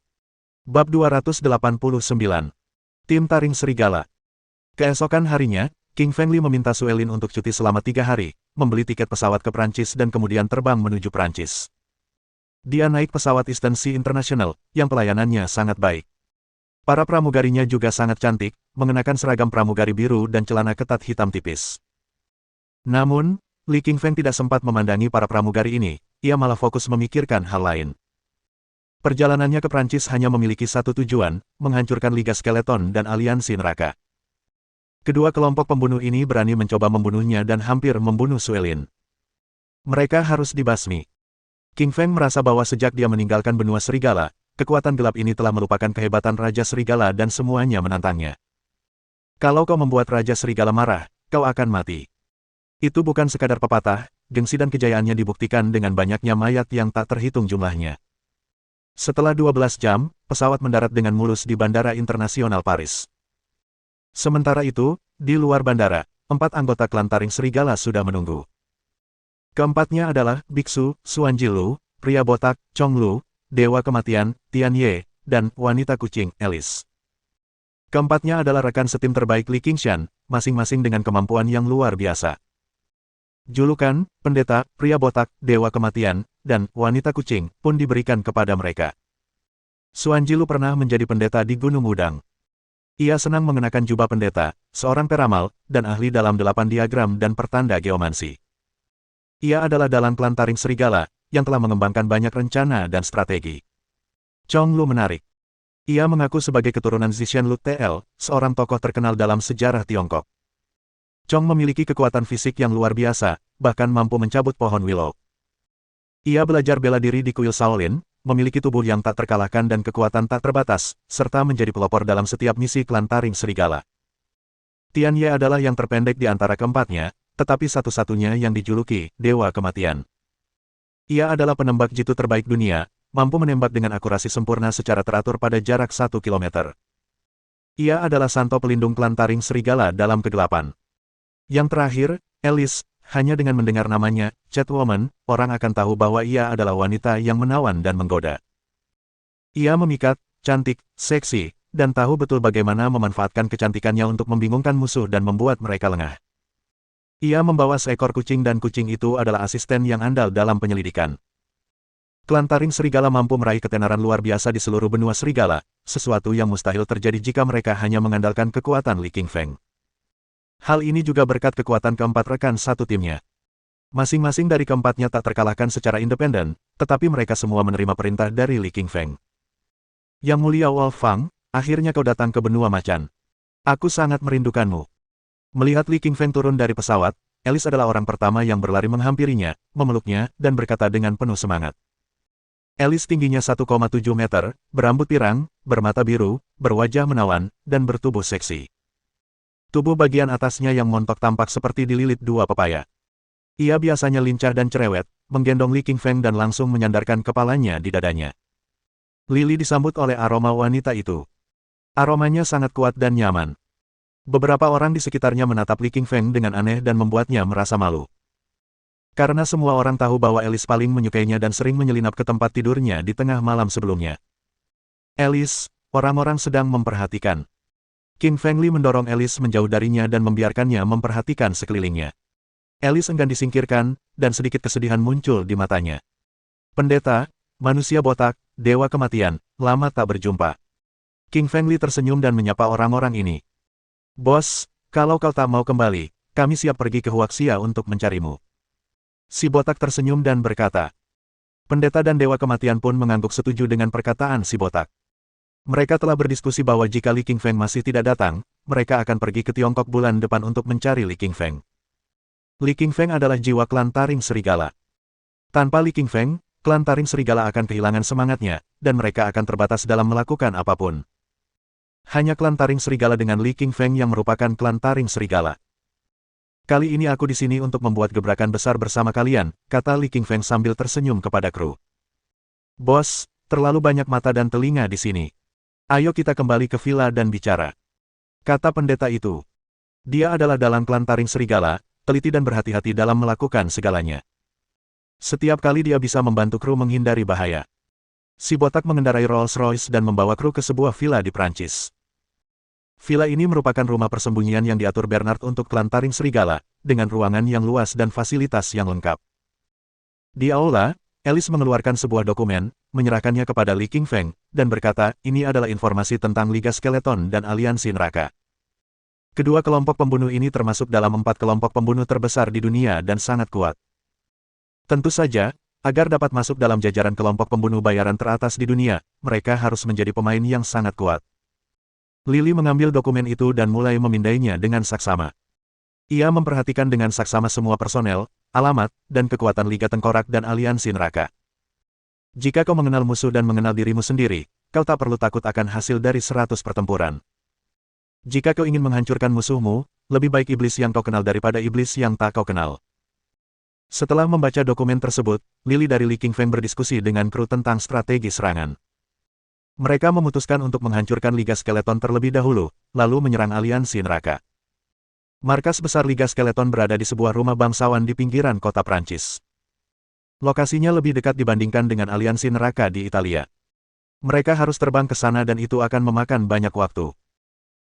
Bab 289. Tim Taring Serigala. Keesokan harinya, King Feng Li meminta Suelin untuk cuti selama 3 hari, membeli tiket pesawat ke Prancis dan kemudian terbang menuju Prancis. Dia naik pesawat Eastern Sea International, yang pelayanannya sangat baik. Para pramugarinya juga sangat cantik, mengenakan seragam pramugari biru dan celana ketat hitam tipis. Namun, Li King Feng tidak sempat memandangi para pramugari ini, ia malah fokus memikirkan hal lain. Perjalanannya ke Prancis hanya memiliki satu tujuan, menghancurkan Liga Skeleton dan Aliansi Neraka. Kedua kelompok pembunuh ini berani mencoba membunuhnya dan hampir membunuh Suelin. Mereka harus dibasmi. King Feng merasa bahwa sejak dia meninggalkan benua serigala, kekuatan gelap ini telah melupakan kehebatan Raja Serigala dan semuanya menantangnya. Kalau kau membuat Raja Serigala marah, kau akan mati. Itu bukan sekadar pepatah, gengsi dan kejayaannya dibuktikan dengan banyaknya mayat yang tak terhitung jumlahnya. Setelah 12 jam, pesawat mendarat dengan mulus di Bandara Internasional Paris. Sementara itu, di luar bandara, 4 anggota klan Taring Serigala sudah menunggu. Keempatnya adalah Biksu, Xuan Jilu, pria botak, Chong Lu, Dewa Kematian, Tian Ye, dan wanita kucing, Alice. Keempatnya adalah rekan setim terbaik Li Qingshan, masing-masing dengan kemampuan yang luar biasa. Julukan, pendeta, pria botak, Dewa Kematian, dan wanita kucing pun diberikan kepada mereka. Xuan Jilu pernah menjadi pendeta di Gunung Udang. Ia senang mengenakan jubah pendeta, seorang peramal, dan ahli dalam 8 diagram dan pertanda geomansi. Ia adalah dalang klan Taring Serigala, yang telah mengembangkan banyak rencana dan strategi. Chong Lu menarik. Ia mengaku sebagai keturunan Zishan Lu TL, seorang tokoh terkenal dalam sejarah Tiongkok. Chong memiliki kekuatan fisik yang luar biasa, bahkan mampu mencabut pohon willow. Ia belajar bela diri di kuil Shaolin, memiliki tubuh yang tak terkalahkan dan kekuatan tak terbatas, serta menjadi pelopor dalam setiap misi klan Taring Serigala. Tian Ye adalah yang terpendek di antara keempatnya, tetapi satu-satunya yang dijuluki Dewa Kematian. Ia adalah penembak jitu terbaik dunia, mampu menembak dengan akurasi sempurna secara teratur pada jarak 1 kilometer. Ia adalah santo pelindung klan Taring Serigala dalam kegelapan. Yang terakhir, Alice, hanya dengan mendengar namanya, Catwoman, orang akan tahu bahwa ia adalah wanita yang menawan dan menggoda. Ia memikat, cantik, seksi, dan tahu betul bagaimana memanfaatkan kecantikannya untuk membingungkan musuh dan membuat mereka lengah. Ia membawa seekor kucing dan kucing itu adalah asisten yang andal dalam penyelidikan. Klan Taring Serigala mampu meraih ketenaran luar biasa di seluruh benua serigala, sesuatu yang mustahil terjadi jika mereka hanya mengandalkan kekuatan Li Qingfeng. Hal ini juga berkat kekuatan keempat rekan satu timnya. Masing-masing dari keempatnya tak terkalahkan secara independen, tetapi mereka semua menerima perintah dari Li Qingfeng. Yang mulia Wolfang, akhirnya kau datang ke benua macan. Aku sangat merindukanmu. Melihat Li Qingfeng turun dari pesawat, Alice adalah orang pertama yang berlari menghampirinya, memeluknya, dan berkata dengan penuh semangat. Alice tingginya 1,7 meter, berambut pirang, bermata biru, berwajah menawan, dan bertubuh seksi. Tubuh bagian atasnya yang montok tampak seperti dililit dua pepaya. Ia biasanya lincah dan cerewet, menggendong Li Qingfeng dan langsung menyandarkan kepalanya di dadanya. Lily disambut oleh aroma wanita itu. Aromanya sangat kuat dan nyaman. Beberapa orang di sekitarnya menatap Li Qingfeng dengan aneh dan membuatnya merasa malu. Karena semua orang tahu bahwa Alice paling menyukainya dan sering menyelinap ke tempat tidurnya di tengah malam sebelumnya. Alice, orang-orang sedang memperhatikan. Qingfeng Li mendorong Alice menjauh darinya dan membiarkannya memperhatikan sekelilingnya. Alice enggan disingkirkan, dan sedikit kesedihan muncul di matanya. Pendeta, manusia botak, dewa kematian, lama tak berjumpa. Qingfeng Li tersenyum dan menyapa orang-orang ini. Bos, kalau kau tak mau kembali, kami siap pergi ke Huaxia untuk mencarimu. Si botak tersenyum dan berkata. Pendeta dan dewa kematian pun mengangguk setuju dengan perkataan si botak. Mereka telah berdiskusi bahwa jika Li Qingfeng masih tidak datang, mereka akan pergi ke Tiongkok bulan depan untuk mencari Li Qingfeng. Li Qingfeng adalah jiwa klan Taring Serigala. Tanpa Li Qingfeng, klan Taring Serigala akan kehilangan semangatnya, dan mereka akan terbatas dalam melakukan apapun. Hanya klan Taring Serigala dengan Li Qingfeng yang merupakan klan Taring Serigala. Kali ini aku di sini untuk membuat gebrakan besar bersama kalian, kata Li Qingfeng sambil tersenyum kepada kru. Bos, terlalu banyak mata dan telinga di sini. Ayo kita kembali ke villa dan bicara. Kata pendeta itu. Dia adalah dalang klan Taring Serigala, teliti dan berhati-hati dalam melakukan segalanya. Setiap kali dia bisa membantu kru menghindari bahaya. Si botak mengendarai Rolls-Royce dan membawa kru ke sebuah villa di Prancis. Villa ini merupakan rumah persembunyian yang diatur Bernard untuk klan Taring Serigala, dengan ruangan yang luas dan fasilitas yang lengkap. Di aula, Alice mengeluarkan sebuah dokumen, menyerahkannya kepada Li Qingfeng, dan berkata, ini adalah informasi tentang Liga Skeleton dan Aliansi Neraka. Kedua kelompok pembunuh ini termasuk dalam 4 kelompok pembunuh terbesar di dunia dan sangat kuat. Tentu saja, agar dapat masuk dalam jajaran kelompok pembunuh bayaran teratas di dunia, mereka harus menjadi pemain yang sangat kuat. Lily mengambil dokumen itu dan mulai memindainya dengan saksama. Ia memperhatikan dengan saksama semua personel, alamat, dan kekuatan Liga Tengkorak dan Aliansi Neraka. Jika kau mengenal musuh dan mengenal dirimu sendiri, kau tak perlu takut akan hasil dari 100 pertempuran. Jika kau ingin menghancurkan musuhmu, lebih baik iblis yang kau kenal daripada iblis yang tak kau kenal. Setelah membaca dokumen tersebut, Lily dari Li Qingfeng berdiskusi dengan kru tentang strategi serangan. Mereka memutuskan untuk menghancurkan Liga Skeleton terlebih dahulu, lalu menyerang Aliansi Neraka. Markas besar Liga Skeleton berada di sebuah rumah bangsawan di pinggiran kota Prancis. Lokasinya lebih dekat dibandingkan dengan Aliansi Neraka di Italia. Mereka harus terbang ke sana dan itu akan memakan banyak waktu.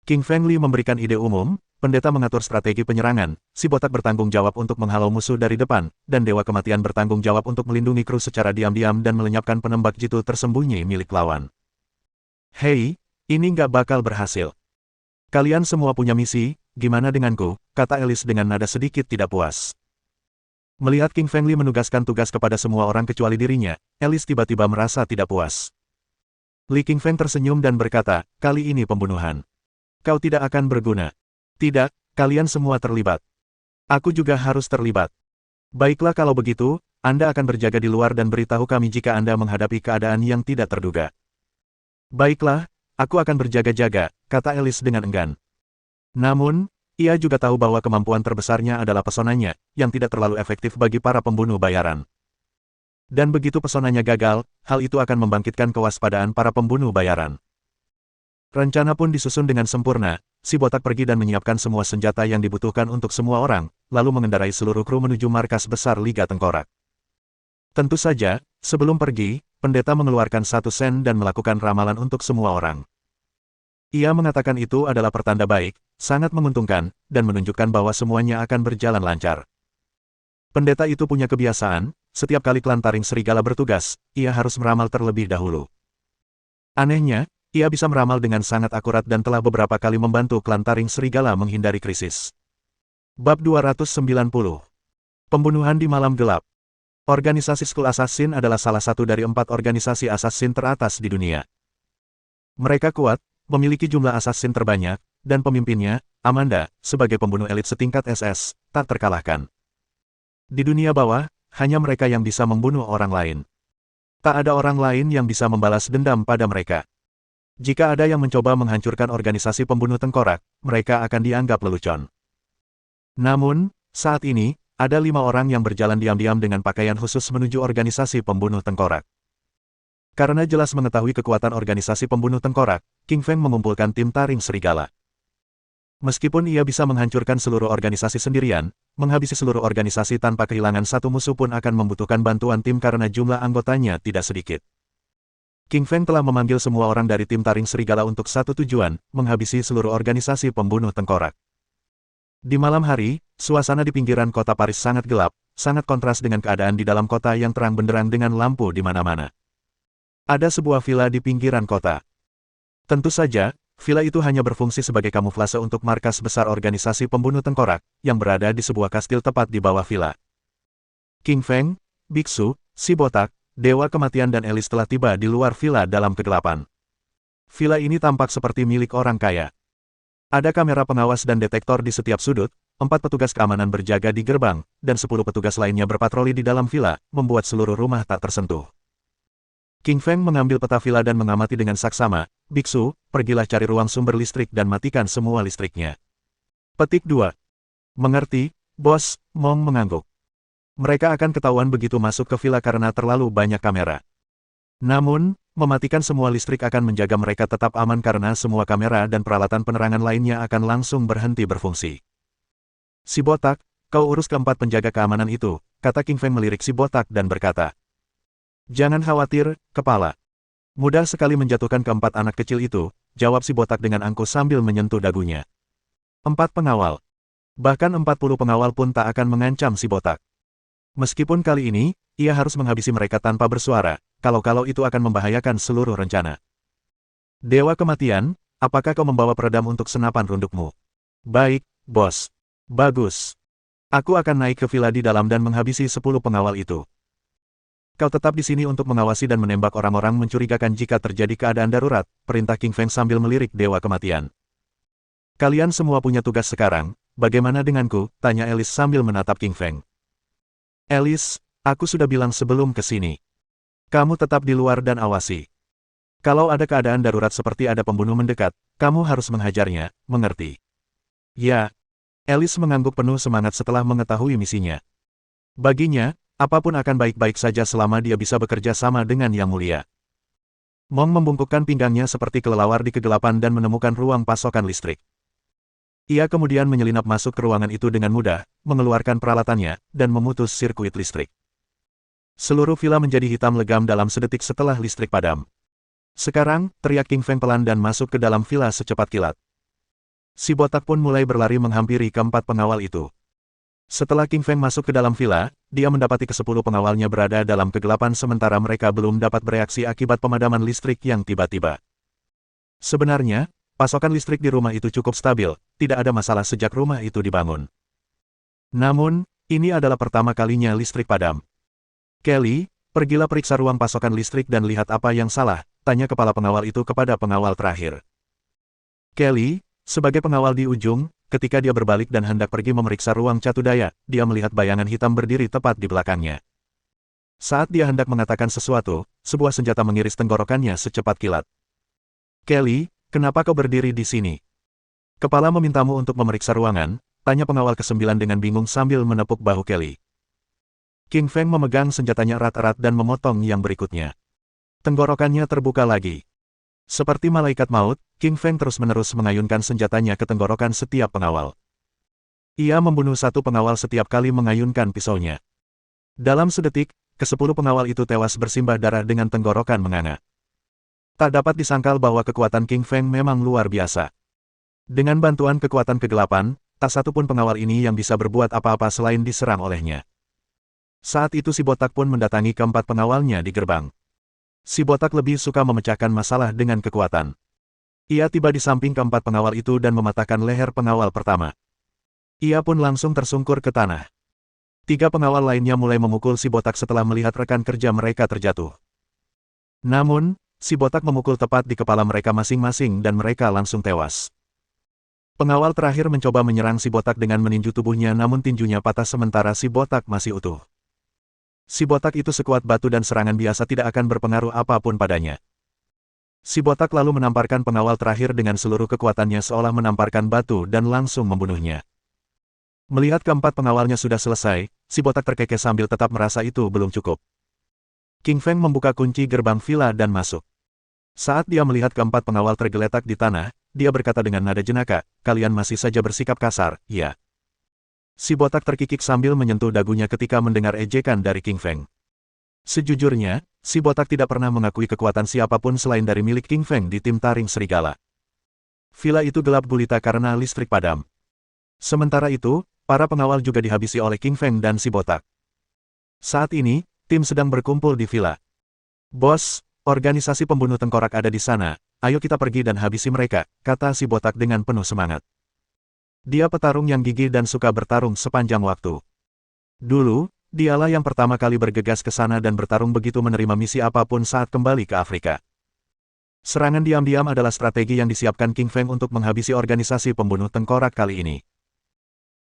Qingfeng Li memberikan ide umum, pendeta mengatur strategi penyerangan, si botak bertanggung jawab untuk menghalau musuh dari depan, dan dewa kematian bertanggung jawab untuk melindungi kru secara diam-diam dan melenyapkan penembak jitu tersembunyi milik lawan. Hei, ini nggak bakal berhasil. Kalian semua punya misi, gimana denganku, kata Alice dengan nada sedikit tidak puas. Melihat Qingfeng Li menugaskan tugas kepada semua orang kecuali dirinya, Alice tiba-tiba merasa tidak puas. Li Qingfeng tersenyum dan berkata, kali ini pembunuhan. Kau tidak akan berguna. Tidak, kalian semua terlibat. Aku juga harus terlibat. Baiklah kalau begitu, Anda akan berjaga di luar dan beritahu kami jika Anda menghadapi keadaan yang tidak terduga. Baiklah, aku akan berjaga-jaga, kata Alice dengan enggan. Namun, ia juga tahu bahwa kemampuan terbesarnya adalah pesonanya, yang tidak terlalu efektif bagi para pembunuh bayaran. Dan begitu pesonanya gagal, hal itu akan membangkitkan kewaspadaan para pembunuh bayaran. Rencana pun disusun dengan sempurna, si botak pergi dan menyiapkan semua senjata yang dibutuhkan untuk semua orang, lalu mengendarai seluruh kru menuju markas besar Liga Tengkorak. Tentu saja, sebelum pergi, pendeta mengeluarkan 1 sen dan melakukan ramalan untuk semua orang. Ia mengatakan itu adalah pertanda baik, sangat menguntungkan, dan menunjukkan bahwa semuanya akan berjalan lancar. Pendeta itu punya kebiasaan, setiap kali klan taring serigala bertugas, ia harus meramal terlebih dahulu. Anehnya, ia bisa meramal dengan sangat akurat dan telah beberapa kali membantu klan taring serigala menghindari krisis. Bab 290. Pembunuhan di Malam Gelap. Organisasi Skull Assassin adalah salah satu dari 4 organisasi assassin teratas di dunia. Mereka kuat, memiliki jumlah assassin terbanyak, dan pemimpinnya, Amanda, sebagai pembunuh elit setingkat SS, tak terkalahkan. Di dunia bawah, hanya mereka yang bisa membunuh orang lain. Tak ada orang lain yang bisa membalas dendam pada mereka. Jika ada yang mencoba menghancurkan organisasi pembunuh tengkorak, mereka akan dianggap lelucon. Namun, saat ini, ada 5 orang yang berjalan diam-diam dengan pakaian khusus menuju organisasi pembunuh tengkorak. Karena jelas mengetahui kekuatan organisasi pembunuh tengkorak, King Feng mengumpulkan tim taring serigala. Meskipun ia bisa menghancurkan seluruh organisasi sendirian, menghabisi seluruh organisasi tanpa kehilangan satu musuh pun akan membutuhkan bantuan tim karena jumlah anggotanya tidak sedikit. King Feng telah memanggil semua orang dari tim taring serigala untuk satu tujuan, menghabisi seluruh organisasi pembunuh tengkorak. Di malam hari, suasana di pinggiran kota Paris sangat gelap, sangat kontras dengan keadaan di dalam kota yang terang benderang dengan lampu di mana-mana. Ada sebuah villa di pinggiran kota. Tentu saja, villa itu hanya berfungsi sebagai kamuflase untuk markas besar organisasi pembunuh tengkorak, yang berada di sebuah kastil tepat di bawah villa. King Feng, biksu, si botak, dewa kematian dan Alice telah tiba di luar villa dalam kegelapan. Villa ini tampak seperti milik orang kaya. Ada kamera pengawas dan detektor di setiap sudut, 4 petugas keamanan berjaga di gerbang, dan 10 petugas lainnya berpatroli di dalam villa, membuat seluruh rumah tak tersentuh. King Feng mengambil peta villa dan mengamati dengan saksama, biksu, pergilah cari ruang sumber listrik dan matikan semua listriknya. Petik 2. Mengerti, bos, Mong mengangguk. Mereka akan ketahuan begitu masuk ke villa karena terlalu banyak kamera. Namun, mematikan semua listrik akan menjaga mereka tetap aman karena semua kamera dan peralatan penerangan lainnya akan langsung berhenti berfungsi. Si botak, kau urus keempat penjaga keamanan itu, kata King Feng melirik si botak dan berkata. Jangan khawatir, kepala. Mudah sekali menjatuhkan keempat anak kecil itu, jawab si botak dengan angkuh sambil menyentuh dagunya. 4 pengawal. Bahkan 40 pengawal pun tak akan mengancam si botak. Meskipun kali ini, ia harus menghabisi mereka tanpa bersuara, kalau-kalau itu akan membahayakan seluruh rencana. Dewa kematian, apakah kau membawa peredam untuk senapan rundukmu? Baik, bos. Bagus. Aku akan naik ke villa di dalam dan menghabisi 10 pengawal itu. Kau tetap di sini untuk mengawasi dan menembak orang-orang mencurigakan jika terjadi keadaan darurat, perintah King Feng sambil melirik Dewa Kematian. Kalian semua punya tugas sekarang, bagaimana denganku? Tanya Alice sambil menatap King Feng. Alice, aku sudah bilang sebelum ke sini. Kamu tetap di luar dan awasi. Kalau ada keadaan darurat seperti ada pembunuh mendekat, kamu harus menghajarnya, mengerti? Ya. Alice mengangguk penuh semangat setelah mengetahui misinya. Baginya, apapun akan baik-baik saja selama dia bisa bekerja sama dengan Yang Mulia. Mong membungkukkan pinggangnya seperti kelelawar di kegelapan dan menemukan ruang pasokan listrik. Ia kemudian menyelinap masuk ke ruangan itu dengan mudah, mengeluarkan peralatannya, dan memutus sirkuit listrik. Seluruh villa menjadi hitam legam dalam sedetik setelah listrik padam. Sekarang, teriak King Feng pelan dan masuk ke dalam villa secepat kilat. Si botak pun mulai berlari menghampiri keempat pengawal itu. Setelah King Feng masuk ke dalam villa, dia mendapati ke-10 pengawalnya berada dalam kegelapan sementara mereka belum dapat bereaksi akibat pemadaman listrik yang tiba-tiba. Sebenarnya, pasokan listrik di rumah itu cukup stabil, tidak ada masalah sejak rumah itu dibangun. Namun, ini adalah pertama kalinya listrik padam. Kelly, pergilah periksa ruang pasokan listrik dan lihat apa yang salah, tanya kepala pengawal itu kepada pengawal terakhir. Kelly, sebagai pengawal di ujung, ketika dia berbalik dan hendak pergi memeriksa ruang catu daya, dia melihat bayangan hitam berdiri tepat di belakangnya. Saat dia hendak mengatakan sesuatu, sebuah senjata mengiris tenggorokannya secepat kilat. Kelly, kenapa kau berdiri di sini? Kepala memintamu untuk memeriksa ruangan, tanya pengawal ke-9 dengan bingung sambil menepuk bahu Kelly. King Feng memegang senjatanya erat-erat dan memotong yang berikutnya. Tenggorokannya terbuka lagi. Seperti malaikat maut, King Feng terus-menerus mengayunkan senjatanya ke tenggorokan setiap pengawal. Ia membunuh satu pengawal setiap kali mengayunkan pisaunya. Dalam sedetik, ke-10 pengawal itu tewas bersimbah darah dengan tenggorokan menganga. Tak dapat disangkal bahwa kekuatan King Feng memang luar biasa. Dengan bantuan kekuatan kegelapan, tak satu pun pengawal ini yang bisa berbuat apa-apa selain diserang olehnya. Saat itu si botak pun mendatangi keempat pengawalnya di gerbang. Si botak lebih suka memecahkan masalah dengan kekuatan. Ia tiba di samping keempat pengawal itu dan mematahkan leher pengawal pertama. Ia pun langsung tersungkur ke tanah. 3 pengawal lainnya mulai memukul si botak setelah melihat rekan kerja mereka terjatuh. Namun, si botak memukul tepat di kepala mereka masing-masing dan mereka langsung tewas. Pengawal terakhir mencoba menyerang si botak dengan meninju tubuhnya namun tinjunya patah sementara si botak masih utuh. Si botak itu sekuat batu dan serangan biasa tidak akan berpengaruh apapun padanya. Si botak lalu menamparkan pengawal terakhir dengan seluruh kekuatannya seolah menamparkan batu dan langsung membunuhnya. Melihat keempat pengawalnya sudah selesai, si botak terkekeh sambil tetap merasa itu belum cukup. King Feng membuka kunci gerbang villa dan masuk. Saat dia melihat keempat pengawal tergeletak di tanah, dia berkata dengan nada jenaka, "Kalian masih saja bersikap kasar, ya?" Si botak terkikik sambil menyentuh dagunya ketika mendengar ejekan dari King Feng. Sejujurnya, si botak tidak pernah mengakui kekuatan siapapun selain dari milik King Feng di tim taring serigala. Villa itu gelap gulita karena listrik padam. Sementara itu, para pengawal juga dihabisi oleh King Feng dan si botak. Saat ini, tim sedang berkumpul di villa. "Bos, organisasi pembunuh tengkorak ada di sana, ayo kita pergi dan habisi mereka," kata si botak dengan penuh semangat. Dia petarung yang gigih dan suka bertarung sepanjang waktu. Dulu, dialah yang pertama kali bergegas ke sana dan bertarung begitu menerima misi apapun saat kembali ke Afrika. Serangan diam-diam adalah strategi yang disiapkan King Feng untuk menghabisi organisasi pembunuh tengkorak kali ini.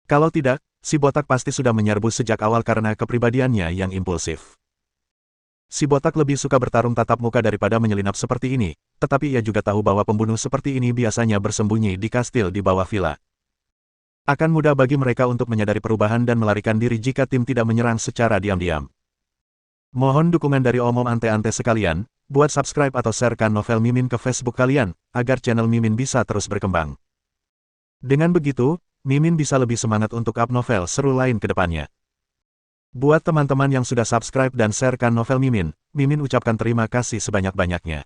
Kalau tidak, si botak pasti sudah menyerbu sejak awal karena kepribadiannya yang impulsif. Si botak lebih suka bertarung tatap muka daripada menyelinap seperti ini, tetapi ia juga tahu bahwa pembunuh seperti ini biasanya bersembunyi di kastil di bawah villa. Akan mudah bagi mereka untuk menyadari perubahan dan melarikan diri jika tim tidak menyerang secara diam-diam. Mohon dukungan dari omom ante-ante sekalian, buat subscribe atau sharekan novel Mimin ke Facebook kalian, agar channel Mimin bisa terus berkembang. Dengan begitu, Mimin bisa lebih semangat untuk up novel seru lain ke depannya. Buat teman-teman yang sudah subscribe dan sharekan novel Mimin, Mimin ucapkan terima kasih sebanyak-banyaknya.